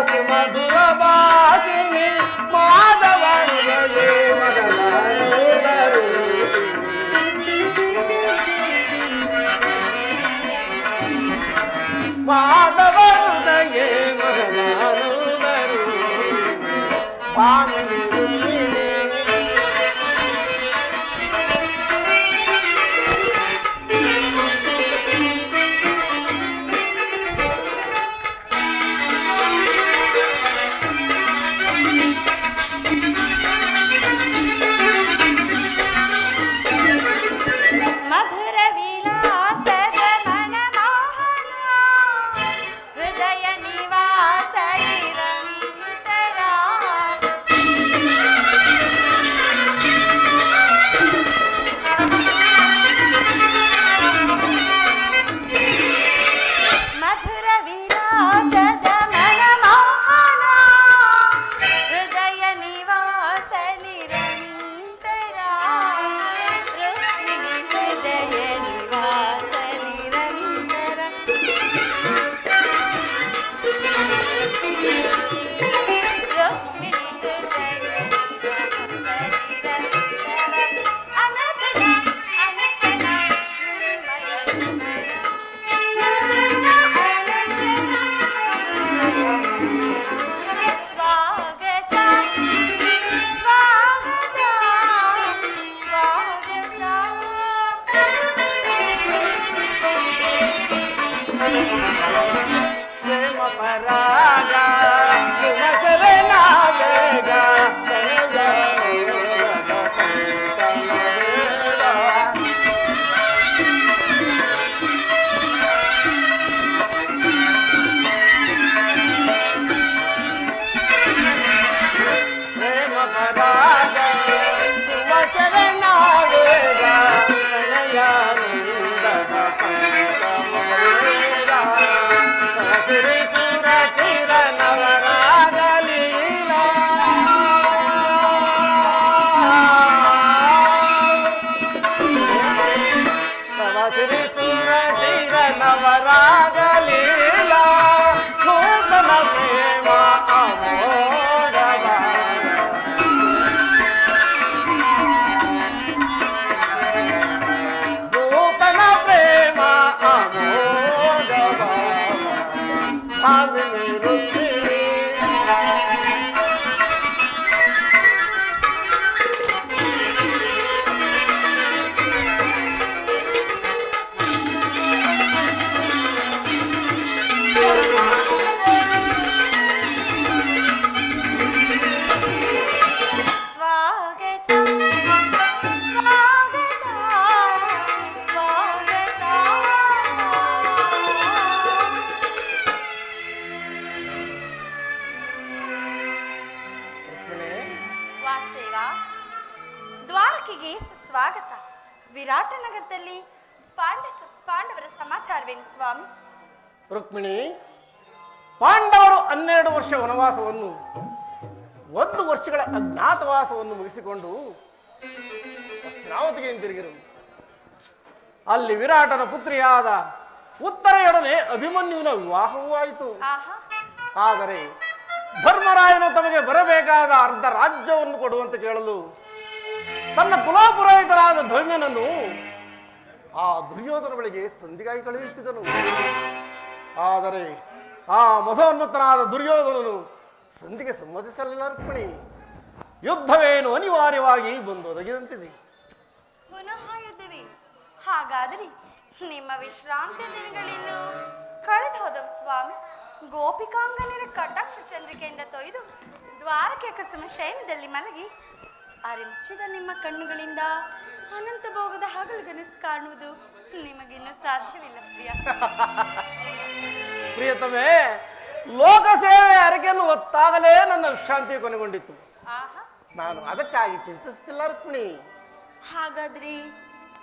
ಸುಮಧುರ ಭಾಷಿಣಿ ಮಾಧವನಿಗೆ ಮಗನಾಯುಧರು ಮಾಧವನಿಗೆ ಮಗನಾಯುಧರು ಭಾಮಿನಿ ರುಕ್ಮಿಣಿ ಮಧುರ ವಿಲಾಸದ ಮನಮೋಹನ ಹೃದಯ ನಿವಾಸ ನಿರಂತರ ಪ್ರೇಮ ಪರಾಗ ಸುಮಸರೆ ನಾವೇಗ ಪ್ರೇಮ ಪರಾಗ ಸುಮಸರೆ ನಾವೇಗ ಚಿರ ನವರಾಗಲೀಲ ತವ ಶ್ರೀ ಸುರ ಚಿರ ನವರಾಗಲೀಲ ನೂತನ ಪ್ರೇಮ ಅಮೋಘವ ನೂತನ ಪ್ರೇಮ ಅಮೋಘವ ಭಾವಿನಿ ರುಕ್ಮಿಣಿ ಸ್ವಾಗತ ಸ್ವಾಗತ ಸ್ವಾಗತ. ವಾಸುದೇವ, ದ್ವಾರಕೆಗೆ ಸ್ವಾಗತ. ವಿರಾಟ ನಗರದಲ್ಲಿ ಪಾಂಡವರ ಸಮಾಚಾರವೇನು ಸ್ವಾಮಿ? ರುಕ್ಮಿಣಿ, ಪಾಂಡವರು 12 ವರ್ಷ ವನವಾಸವನ್ನು 1 ವರ್ಷಗಳ ಅಜ್ಞಾತವಾಸವನ್ನು ಮುಗಿಸಿಕೊಂಡು ಹಸ್ತಿನಾವತಿಗೆ ಹಿಂತಿರುಗಿರು. ಅಲ್ಲಿ ವಿರಾಟನ ಪುತ್ರಿಯಾದ ಉತ್ತರೆಯೊಡನೆ ಅಭಿಮನ್ಯುವಿನ ವಿವಾಹವೂ ಆಯಿತು. ಆಹಾ, ಆದರೆ ಧರ್ಮರಾಯನು ತಮಗೆ ಬರಬೇಕಾದ ಅರ್ಧ ರಾಜ್ಯವನ್ನು ಕೊಡುವಂತೆ ಕೇಳಲು ತನ್ನ ಕುಲಪುರೋಹಿತರಾದ ಧೌಮ್ಯನನ್ನು ಆ ದುರ್ಯೋಧನ ಬಳಿಗೆ ಸಂಧಿಗಾಗಿ ಕಳುಹಿಸಿದನು. ಆದರೆ ಆ ಮಧೋನ್ಮತ್ತನಾದ ದುರ್ಯೋಧನನು ಸಂಧಿಗೆ ಸಮ್ಮತಿಸಲಿಲ್ಲ. ರುಕ್ಮಿಣಿ, ಯುದ್ಧವೇನು ಅನಿವಾರ್ಯವಾಗಿ ಬಂದೊದಗಿದಂತಿದೆ. ಪುನಃ ಯುದ್ಧವೇ? ಹಾಗಾದರೆ ನಿಮ್ಮ ವಿಶ್ರಾಂತಿ ದಿನಗಳಿನ್ನು ಕಳೆದು ಹೋದವು ಸ್ವಾಮಿ. ಗೋಪಿಕಾಂಗನರ ಕಟಾಕ್ಷ ಚಂದ್ರಿಕೆಯಿಂದ ತೊಯ್ದು ದ್ವಾರಕೆ ಕುಸುಮ ಶಯನದಲ್ಲಿ ಮಲಗಿ ಅರಿಮುಚ್ಚಿದ ನಿಮ್ಮ ಕಣ್ಣುಗಳಿಂದ ಅನಂತ ಭೋಗದ ಹಗಲುಗನಸು ಕಾಣುವುದು ನಿಮಗಿನ್ನೂ ಸಾಧ್ಯವಿಲ್ಲ ಪ್ರಿಯ. ಪ್ರಿಯತಮೇ, ಲೋಕ ಸೇವೆ ಅರಕೆಯನ್ನು ಹೊತ್ತಾಗಲೇ ನನ್ನ ವಿಶ್ರಾಂತಿ ಕೊನೆಗೊಂಡಿತ್ತು. ಆಹಾ, ನಾನು ಅದಕ್ಕಾಗಿ ಚಿಂತಿಸುತ್ತಿಲ್ಲ ರುಕ್ಮಿಣಿ. ಹಾಗಾದ್ರೆ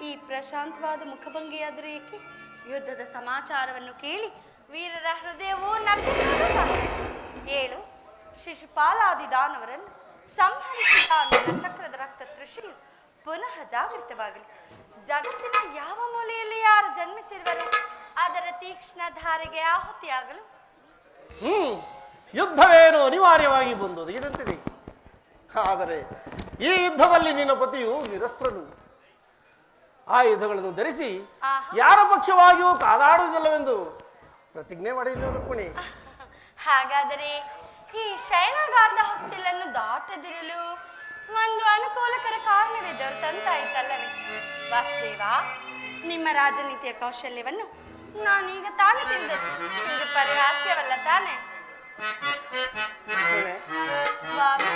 ಈ ಪ್ರಶಾಂತವಾದ ಮುಖಭಂಗಿಯಾದರೂ ಏಕೆ? ಯುದ್ಧದ ಸಮಾಚಾರವನ್ನು ಕೇಳಿ ವೀರರ ಹೃದಯವೂ ನರ್ತಿಸುವುದು ಸಾಕು. 7 ಶಿಶುಪಾಲಾದಿ ದಾನವರನ್ನು ಸಂಹರಿಸಿದ ನನ್ನ ಚಕ್ರದ ರಕ್ತ ತೃಷಿಯು ಪುನಃ ಜಾಗೃತವಾಗಲಿ. ಜಗತ್ತಿನ ಯಾವ ಮೂಲೆಯಲ್ಲಿ ಯಾರು ಜನ್ಮಿಸಿರುವರು ಅದರ ತೀಕ್ಷ್ಣ ಧಾರೆಗೆ ಆಹುತಿಯಾಗಲು ಯುದ್ಧವೇನು ಅನಿವಾರ್ಯವಾಗಿ ಬಂದೊದಗಿದಂತಿದೆ. ಆದರೆ ಈ ಯುದ್ಧದಲ್ಲಿ ನಿನ್ನ ಪತಿಯು ನಿರಸ್ತ್ರನು. ಆಯುಧಗಳನ್ನು ಧರಿಸಿ ಯಾರ ಪಕ್ಷವಾಗಿಯೂ ಕಾದಾಡುವುದಿಲ್ಲವೆಂದು ಪ್ರತಿಜ್ಞೆ ಮಾಡಿದ್ದ ರುಕ್ಮಿಣಿ. ಹಾಗಾದರೆ ಈ ಶಯನಾಗಾರದ ಹೊಸ್ತಿಲನ್ನು ದಾಟದಿರಲು ಒಂದು ಅನುಕೂಲಕರ ಕಾರಣವೇ ದೊರೆತಂತಾಯ್ತಲ್ಲವೇ? ವಾಸುದೇವ, ನಿಮ್ಮ ರಾಜನೀತಿಯ ಕೌಶಲ್ಯವನ್ನು ನಾನೀಗ ತಾನೇ ತಿಳಿದದ್ದು. ಇದು ಪರಿಹಾಸ್ಯವಲ್ಲ ತಾನೆ ಸ್ವಾಮಿ?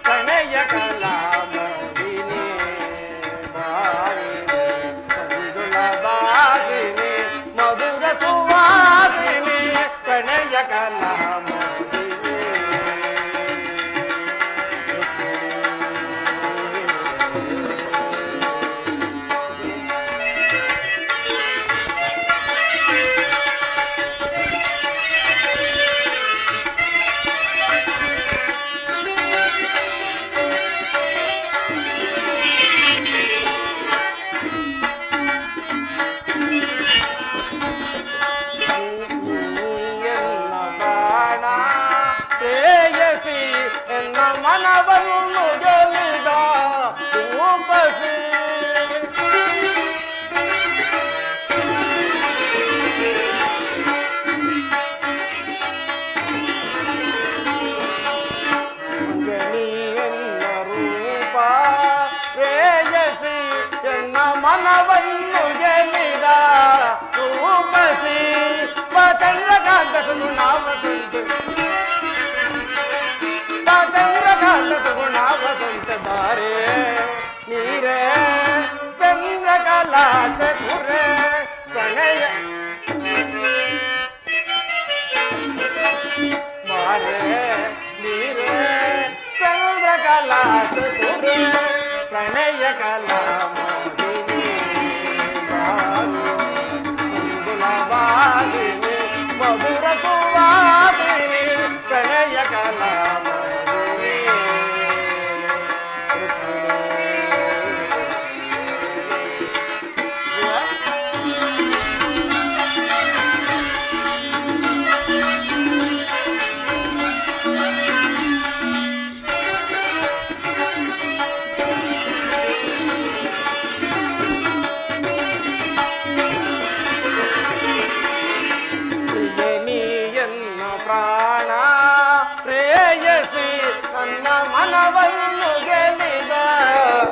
ಕಣೆಯ ಕಲಾಮವಿನೇ ಭಾವಿನೇ ಮಂಜುಳ ಬಾಗಿನೇ ಮಧುರ ಸುವಾಸಿನೇ ಕಣೆಯ ಕಲಾಮವಿನೇ ಮನವನ್ನು ಗೆಲ್ಲಿದ ರೂಪಸಿ ಚಂದ್ರಕಾಂತ ಸುಗುಣಾವ ಚಂದ್ರಕಾಂತ ಸುಗುಣಾವ ದಾರೆ ನೀರೇ ಚಂದ್ರಕಲಾ ಚತುರೆ ಪ್ರಣಯ ಮಾರೆ ನೀರೇ ಚಂದ್ರಕಲಾ ಚತುರೆ ಪ್ರಣಯ ಕಲಾ ಗುಣವಾದಿನಿ ಮಧುರ ಕುವಾದಿನಿ ಪ್ರಣಯ ಕಲಾ ಮನವನ್ನು ಗೆಲ್ಲಿದ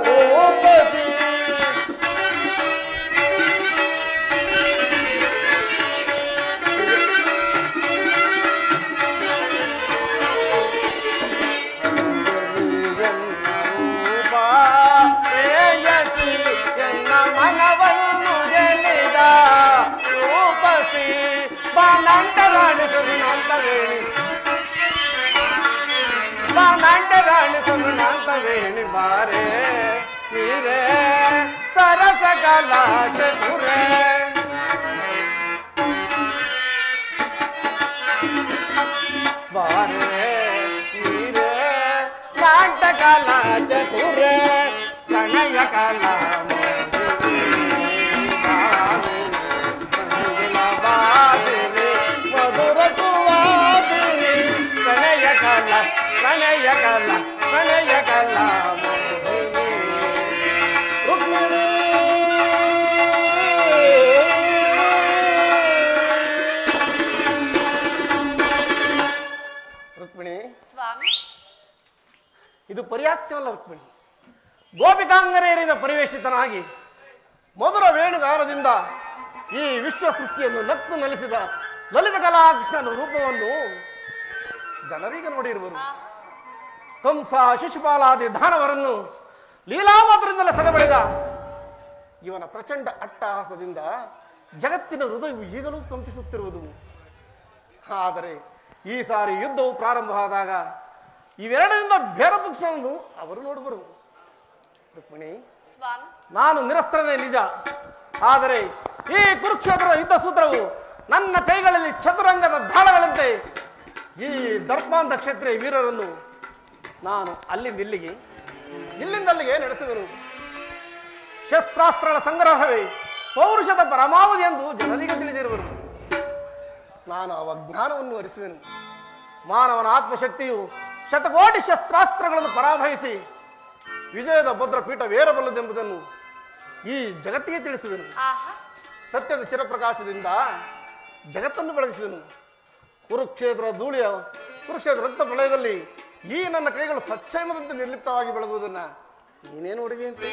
ರೂಪಸಿ ರೂಪ ಪ್ರೇಯಸಿ ಎನ್ನ ಮನವನ್ನು ಗೆಲ್ಲಿದ ರೂಪಸಿ ಬಾಲಂಟರಾಣಿ ಸುಗುಣಾಂತ ವೇಣಿ ನಾಟ್ಯರಾಣಿ ಸುಗುಣಾಂತ ವೇಣಿ ಬಾರೆ ನೀರೇ ಸರಸ ಕಲಾ ಚತುರೆ ಬಾರೆ ನೀರೇ ನಾಟ್ಯ ಕಲಾ ಚತುರೆ ಪ್ರಣಯ ಕಲಾ ಮಧುರ ಕುವಾದಿನಿ ಪ್ರಣಯ ಕಲಾ ಪ್ರಣಯ ಕಲಾ ಪ್ರಣಯ ಕಲಾ ರುಕ್ಮಿಣಿ ರುಕ್ಮಿಣಿ ಸ್ವಾಮಿ, ಇದು ಪರಿಹಾಸ್ಯವಲ್ಲ ರುಕ್ಮಿಣಿ. ಗೋಪಿಕಾಂಗನೆಯರಿಂದ ಪರಿವೇಷಿತನಾಗಿ ಮಧುರ ವೇಣುಗಾನದಿಂದ ಈ ವಿಶ್ವ ಸೃಷ್ಟಿಯನ್ನು ನಕ್ಕು ನಲಿಸಿದ ಲಲಿತ ಕಲಾಕೃಷ್ಣನ ರೂಪವನ್ನು ಜನರಿಗೆ ನೋಡಿರುವರು. ಕಂಸ ಶಿಶುಪಾಲಾದಿ ದಾನವರನ್ನು ಲೀಲಾಮಾತ್ರದಿಂದಲೇ ಸದಬಡಿದ ಇವನ ಪ್ರಚಂಡ ಅಟ್ಟಹಾಸದಿಂದ ಜಗತ್ತಿನ ಹೃದಯವು ಈಗಲೂ ಕಂಪಿಸುತ್ತಿರುವುದು. ಆದರೆ ಈ ಸಾರಿ ಯುದ್ಧವು ಪ್ರಾರಂಭವಾದಾಗ ಇವೆರಡರಿಂದ ಭೇರಪಕ್ಷವನ್ನು ಅವರು ನೋಡುವರು. ರುಕ್ಮಿಣಿ, ಸ್ವಾಮಿ, ನಾನು ನಿರಸ್ತ್ರನೇ ನಿಜ, ಆದರೆ ಈ ಕುರುಕ್ಷೇತ್ರದ ಯುದ್ಧ ಸೂತ್ರವು ನನ್ನ ಕೈಗಳಲ್ಲಿ ಚತುರಂಗದ ದಾಳಗಳಂತೆ ಈ ದರ್ಪಾಂತ ಕ್ಷೇತ್ರೀಯ ವೀರರನ್ನು ನಾನು ಅಲ್ಲಿಂದ ಇಲ್ಲಿಗೆ ಇಲ್ಲಿಂದ ಅಲ್ಲಿಗೆ ನಡೆಸುವೆನು. ಶಸ್ತ್ರಾಸ್ತ್ರಗಳ ಸಂಗ್ರಹವೇ ಪೌರುಷದ ಪರಮಾವಧಿ ಎಂದು ಜನರಿಗೆ ತಿಳಿದಿರುವರು. ನಾನು ಅವ ಜ್ಞಾನವನ್ನು ಅರಿಸುವೆನು. ಮಾನವನ ಆತ್ಮಶಕ್ತಿಯು ಶತಕೋಟಿ ಶಸ್ತ್ರಾಸ್ತ್ರಗಳನ್ನು ಪರಾಭವಿಸಿ ವಿಜಯದ ಭದ್ರಪೀಠವೇರಬಲ್ಲದೆಂಬುದನ್ನು ಈ ಜಗತ್ತಿಗೆ ತಿಳಿಸುವೆನು. ಸತ್ಯದ ಚಿರಪ್ರಕಾಶದಿಂದ ಜಗತ್ತನ್ನು ಬೆಳಗಿಸುವೆನು. ಕುರುಕ್ಷೇತ್ರ ಧೂಳಿಯ ಕುರುಕ್ಷೇತ್ರ ರಕ್ತ ಪ್ರಳಯದಲ್ಲಿ ಈ ನನ್ನ ಕೈಗಳು ಸ್ವಚ್ಛಮದಂತೆ ನಿರ್ಲಿಪ್ತವಾಗಿ ಬೆಳಗುವುದನ್ನ ನೀನೇ ನೋಡುವೆಯಂತೆ.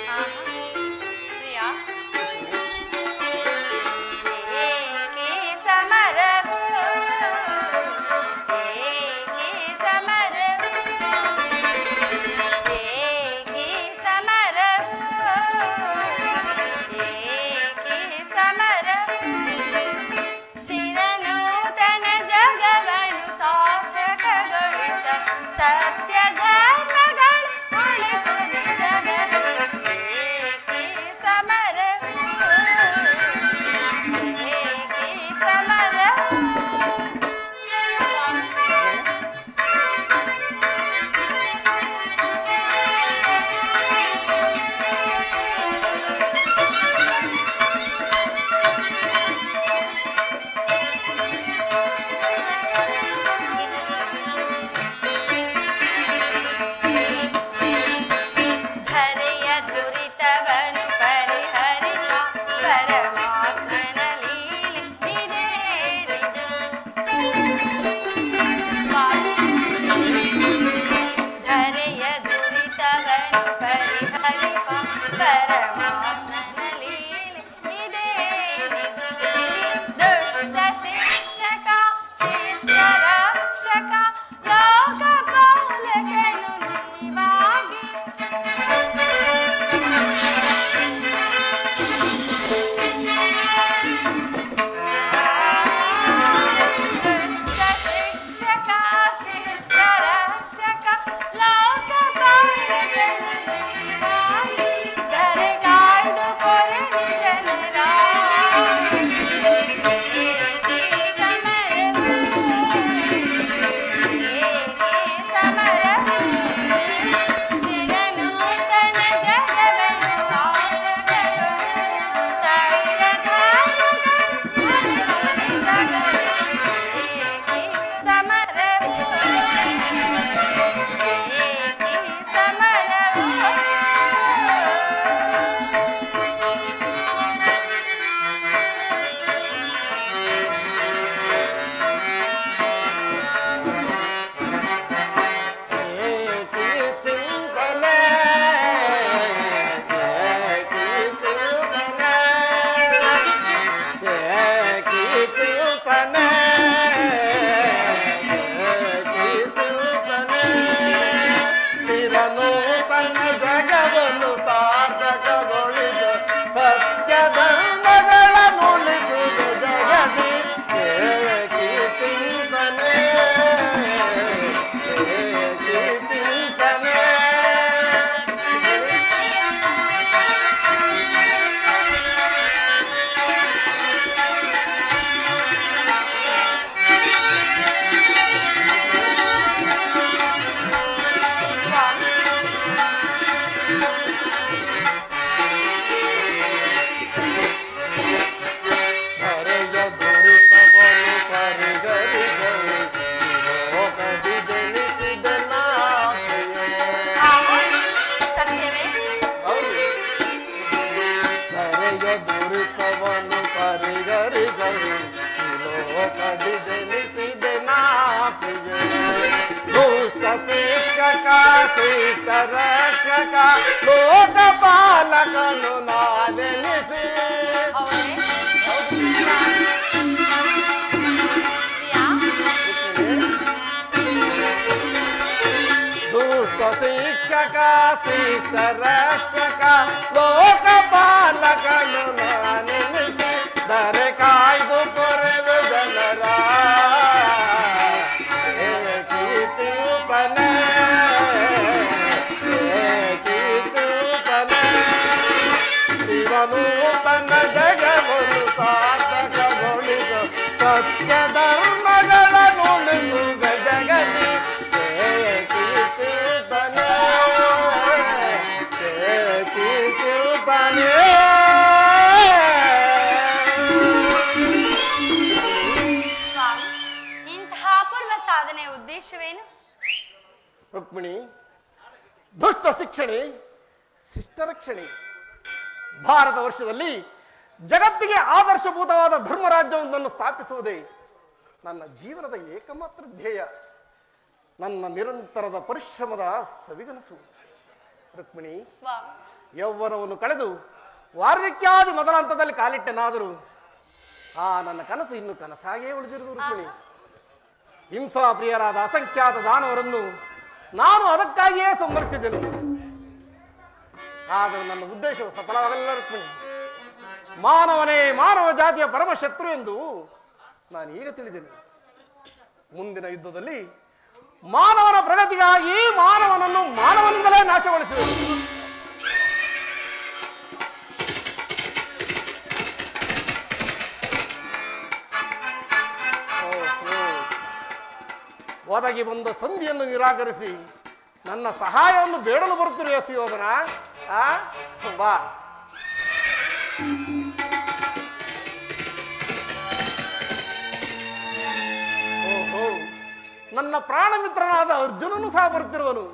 ಧರೆಯ ದುರಿತವನು ಪರಿಹರಿಪ ಪರಮಾತ್ಮನಲ್ಲಿ ಶಿಕ್ಷಕ ಶಿಷ್ಟ ರಕ್ಷಕ ಲೋಕಪಾಲಕನು ನಾನೆನಿಸಿ ದುಷ್ಟ ಶಿಕ್ಷಕ ಶಿಷ್ಟ ರಕ್ಷಕ ಲೋಕಪಾಲಕನು ನಾನೆನಿಸಿ ದರೆ ಕಾಯ್ದು ಕೊರೆವೆ ಜನರ ಇವನು ತನ್ನ ಜಗವನ್ನು ಸಾರ್ಥಕಗೊಳಿಸು ಸತ್ಯ ಧರ್ಮಗಳನ್ನು ಉಳಿಸುವ ಜಗತಿ ಕೀರ್ತಿಸುತ್ತಾನೆ ಸ್ವಾಮಿ, ಇಂತಹ ಅಪೂರ್ವ ಸಾಧನೆಯ ಉದ್ದೇಶವೇನು? ರುಕ್ಮಿಣಿ, ದುಷ್ಟ ಶಿಕ್ಷಣೆ ಶಿಷ್ಟ ರಕ್ಷಣೆ. ಭಾರತ ವರ್ಷದಲ್ಲಿ ಜಗತ್ತಿಗೆ ಆದರ್ಶಭೂತವಾದ ಧರ್ಮರಾಜ್ಯವೊಂದನ್ನು ಸ್ಥಾಪಿಸುವುದೇ ನನ್ನ ಜೀವನದ ಏಕಮಾತ್ರ ಧ್ಯೇಯ, ನನ್ನ ನಿರಂತರದ ಪರಿಶ್ರಮದ ಸವಿಗನಸು. ರುಕ್ಮಿಣಿ, ಸ್ವಾಮಿ, ಯೌವನವನ್ನು ಕಳೆದು ವಾರ್ಧಕ್ಯಾದಿ ಮೊದಲ ಹಂತದಲ್ಲಿ ಕಾಲಿಟ್ಟನಾದರೂ ಆ ನನ್ನ ಕನಸು ಇನ್ನು ಕನಸಾಗಿಯೇ ಉಳಿದಿರುವುದು. ರುಕ್ಮಿಣಿ, ಹಿಂಸಾ ಪ್ರಿಯರಾದ ಅಸಂಖ್ಯಾತ ದಾನವರನ್ನು ನಾನು ಅದಕ್ಕಾಗಿಯೇ ಸಂಹರಿಸಿದ್ದೆನು. ಆದರೆ ನನ್ನ ಉದ್ದೇಶವು ಸಫಲವಾಗಲಿಲ್ಲ. ರುಕ್ಮಿಣಿ, ಮಾನವನೇ ಮಾನವ ಜಾತಿಯ ಪರಮಶತ್ರು ಎಂದು ನಾನು ಈಗ ತಿಳಿದೆನು. ಮುಂದಿನ ಯುದ್ಧದಲ್ಲಿ ಮಾನವನ ಪ್ರಗತಿಗಾಗಿ ಮಾನವನನ್ನು ಮಾನವನಿಂದಲೇ ನಾಶಗೊಳಿಸುವುದು. ಒದಗಿ ಬಂದ ಸಂಧಿಯನ್ನು ನಿರಾಕರಿಸಿ ನನ್ನ ಸಹಾಯವನ್ನು ಬೇಡಲು ಬರುತ್ತಿರುವ ಸುಯೋಧನ, ಬಾ. ಓಹೋ, ನನ್ನ ಪ್ರಾಣ ಮಿತ್ರನಾದ ಅರ್ಜುನನು ಸಹ ಬರುತ್ತಿರುವನು.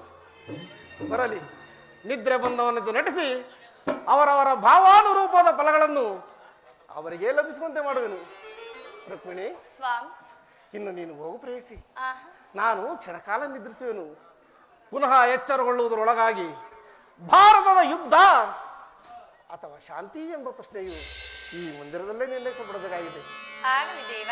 ಬರಲಿ, ನಿದ್ರೆ ಬಂದವನೆಂದು ನಟಿಸಿ ಅವರವರ ಭಾವಾನುರೂಪದ ಫಲಗಳನ್ನು ಅವರಿಗೆ ಲಭಿಸುವಂತೆ ಮಾಡುವೆನು. ರುಕ್ಮಿಣಿ, ಸ್ವಾಮಿ, ಇನ್ನು ನೀನು ಹೋಗು ಪ್ರೇಯಸಿ. ಆಹಾ, ನಾನು ಕ್ಷಣಕಾಲ ನಿದ್ರಿಸುವೆನು. ಪುನಃ ಎಚ್ಚರಗೊಳ್ಳುವುದರೊಳಗಾಗಿ ಭಾರತದ ಯುದ್ಧ ಅಥವಾ ಶಾಂತಿ ಎಂಬ ಪ್ರಶ್ನೆಯು ಈ ಮಂದಿರದಲ್ಲೇ ನಿರ್ಣಯಿಸಲ್ಪಡಬೇಕಾಗಿದೆ. ಆಗಲಿ ದೇವ.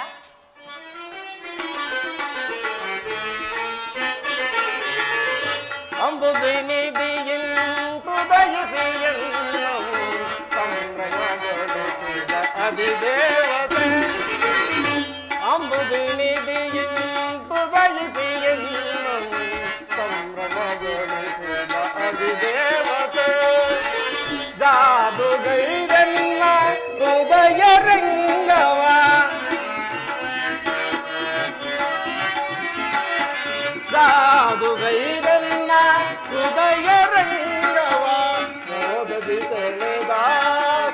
ಅಂಬುದಿನಿದಿಯಿಂತು ದಯಸಿಯನ್ನು ಸಂಭ್ರಮಗೊಳಿಸಿದ ಅಧಿದೇವತೆ. ಅಂಬುದಿನಿದಿಯಿಂತು ದಯಸಿಯನ್ನು ಸಂಭ್ರಮಗೊಳಿಸಿದ ಅಧಿದೇವತೆ. ಜಾದುಗೈರೆಲ್ಲ ಹೃದಯ ರಂಗವ ಜಾದುಗೈರೆಲ್ಲ ಹೃದಯ ರಂಗವ ಮೋದದಿ ಸೆಳೆದ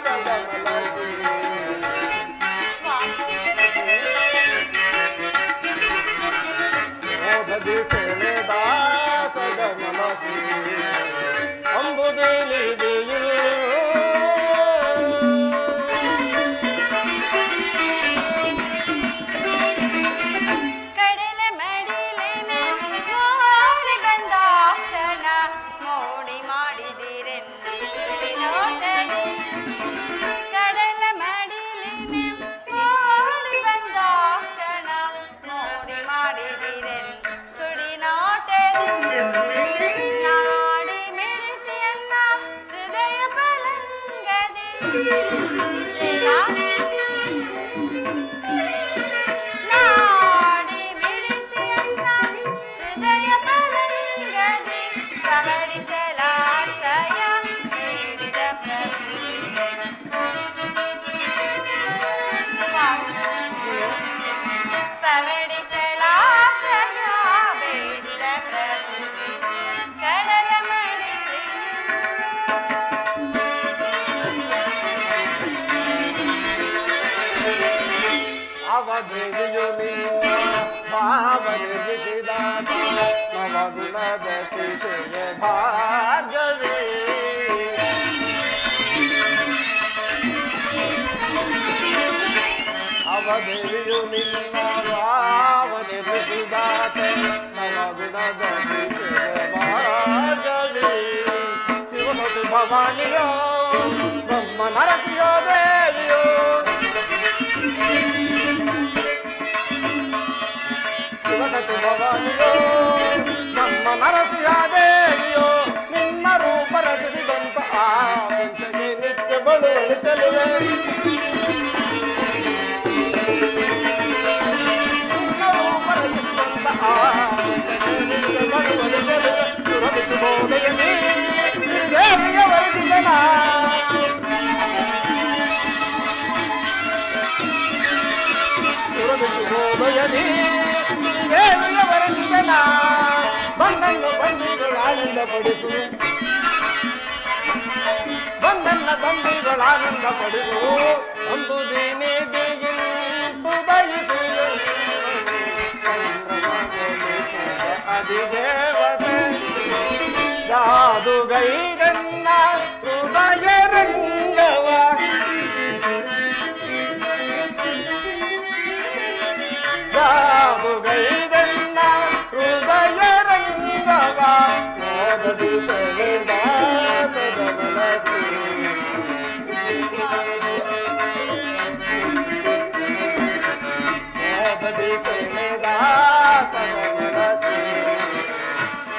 ಸದಮಲಗಿ. ಮೋದದಿ ಸೆಳೆದ ಸದಮಲಗಿ ಅಂಬುದಿನಿದಿಯು ಕಡಲೆ ಮಡಿಲಿನ ಮೋಡಿ ಬಂದಾಕ್ಷಣ ಮೋಡಿ ಮಾಡಿದಿರೆಂದು ಕಡಲೆ ಮಡಿಲಿನ ಮೋಡಿ ಬಂದಾಕ್ಷಣ ಮೋಡಿ ಮಾಡಿದಿರೆಂದು ಸುಡಿ ನಾಡಿ ಮೆಡಿಸಿಯನ್ನ ಹೃದಯ ಪಲಂಗದಿ. ನಾಡಿ ಮೆಡಿಸಿಯನ್ನ ಹೃದಯ ಪಲಂಗದಿ ಪವಡಿಸಲಾಶ್ರಯ ನೀಡಿದ ಪವಡಿಸಲಾಶ್ರಯ ಬೇಡಿದ ಕಡಲ ಮಡಿ ಅವಧಿಯು ನಿನ್ನ ಭಾವನೆ ಬಿಸಿದಾದ ನವಗುಣದ ಕಿಶೋರ ಭಾರ್ಗವೇ. ಅವಧಿಯು ನಿನ್ನ ಭಾವನೆ ನಿರ್ಮಿಸಿದಾತೆ ನವಗುಣದ ಮಾರ್ಗವೇ ಶಿವಸತಿ ಭವಾನಿಯೋ ಬ್ರಹ್ಮ ನರಸಿಯೋ ದೇವಿಯೋ ಶಿವಸತಿ ಭವಾನಿಯೋ ಬ್ರಹ್ಮ ನರಸಿಯ ದೇವಿಯೋ ನಿನ್ನ ರೂಪ ರಚಿಸಿದಂತ ಆ ಪಂಚಮಿ ನಿತ್ಯ ಬಳುವಳಿಸಲುವೆ ನಿನ್ನ ರೂಪ ರಚಿಸಿದಂತ ಆ ಪಂಚಮಿ ನಿತ್ಯ ಬಳುವಳಿಸಲುವೆ ಸುರಭಿಸುಬೋದೆಯಲ್ಲಿ ದೇವಿಯ ವರಿಸಿದನ ಸುರಭಿಸುಬೋದೆಯಲ್ಲಿ ದೇವಿಯ ವರಿಸಿದನ ಬಂದನ್ನು ಬಂದಿಗಳು ಆನಂದ ಪಡಿಸುವೆ ಬಂದನ್ನ ಬಂದಿಗಳು ಆನಂದ ಪಡಿಸು ಅಂಬುದೀನಿ ದಿಗಿಂತು ಬಯಸು ಅಧಿದೇವತೆ ಜಾದುಗೈರನ್ನ ಹೃದಯ ರಂಗವ ಜಾದುಗೈರನ್ನ ಹೃದಯ ರಂಗವ ಮೋದದಿ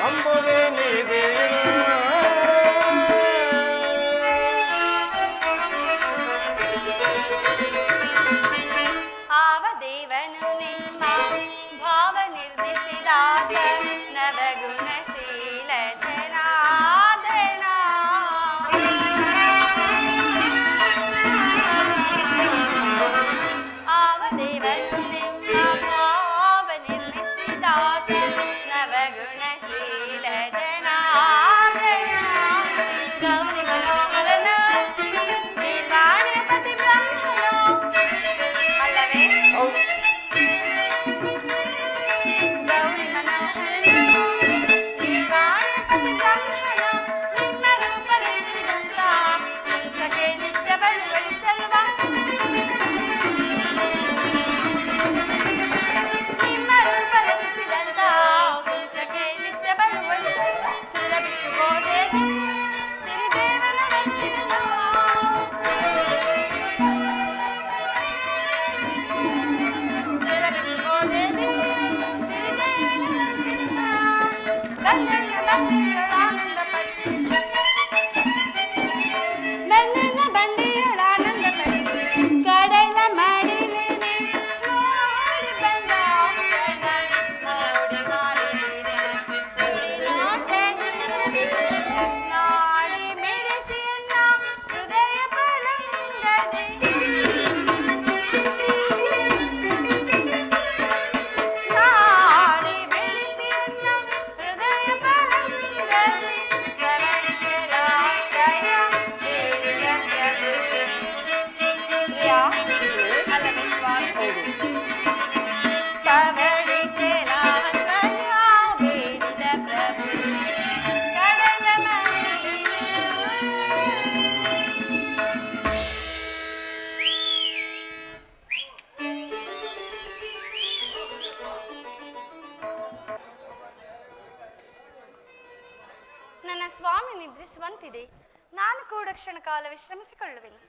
ಅಂಬುದೇ ನೀದೇ ಆವ ದೇವನು ನಿಮ್ಮ ಭಾವ ನಿರ್ಮಿಸಿದಾತ ನವಗುಣಶೀಲ ಜನಾರ್ದನ ಆವ ದೇವನು ನಿಮ್ಮ ಭಾವ ನಿರ್ಮಿಸಿದಾತ ನವಗುಣಶೀಲ ಜನಾರ್ದನ ಗೌರಿ ಮನೋಹರನ ನಿರ್ವಾಣಪತಿ ಬ್ರಹ್ಮನೋ ಅಲ್ಲವೇ ಗೌರಿ ಮನೋಹರನ ನಿರ್ವಾಣಪತಿ ಬ್ರಹ್ಮನ ನಿಮ್ಮ ರೂಪ ಧರಿಸಿದಂತ ಕುಂಚಕ್ಕೆ ನಿತ್ಯ ಬಳುವಳಿಸಲ್ವ ನಿಮ್ಮ ರೂಪ ಧರಿಸಿದಂತ ಕುಂಚಕ್ಕೆ ನಿತ್ಯ ಬಳುವಳಿಸಲ್ವ ಸುರಭಿಸುಬೋದೇನೆ ಸಿರಿದೇವನ ವಂದಿಸಿದ ಸುರಭಿಸುಬೋದೇನೆ ಸಿರಿದೇವನ ವಂದಿಸಿದ ಬಂದನ್ನ ಬಂದಿಗಳಾನಂದ ಪಡಿಸಿ ಬಂದನ್ನ ಬಂದಿಗಳಾನಂದ ಪಡಿಸಿ ಕಡಲ ಮಾಡಿಲೇನೆ ನೋಡಿ ಬಂದ ನೋಡಿ ಮಾಡಿಲೇನೆ ಸುರಿ ನೋಟದಲ್ಲಿ ನಾಡಿ ಮಿಡಿಸಿಯನ್ನ ಹೃದಯ ಪಳಂಗದೆ ನಾಡಿ ಮಿಡಿಸಿಯನ್ನ ಹೃದಯ ಪಳಂಗದೆ ಪ್ರವಣಿಸಲಾಶ್ರಯ ಬೇಡಿದ ಪ್ರಭು ಪ್ರಿಯಾ ಅಲ್ಲವೇ ಸ್ವಾಮಿ ಸವರಿಸಲಾಶ್ರಯ ಬೇಡಿದ ಪ್ರಭು ಕಡಲ ಮಡಿಲು ನನ್ನ ಸ್ವಾಮಿ ನಿದ್ರಿಸುವಂತಿದೆ ನಾನು ಕೂಡ ಕ್ಷಣ ಕಾಲ ವಿಶ್ರಮಿಸಿಕೊಳ್ಳುವೆನು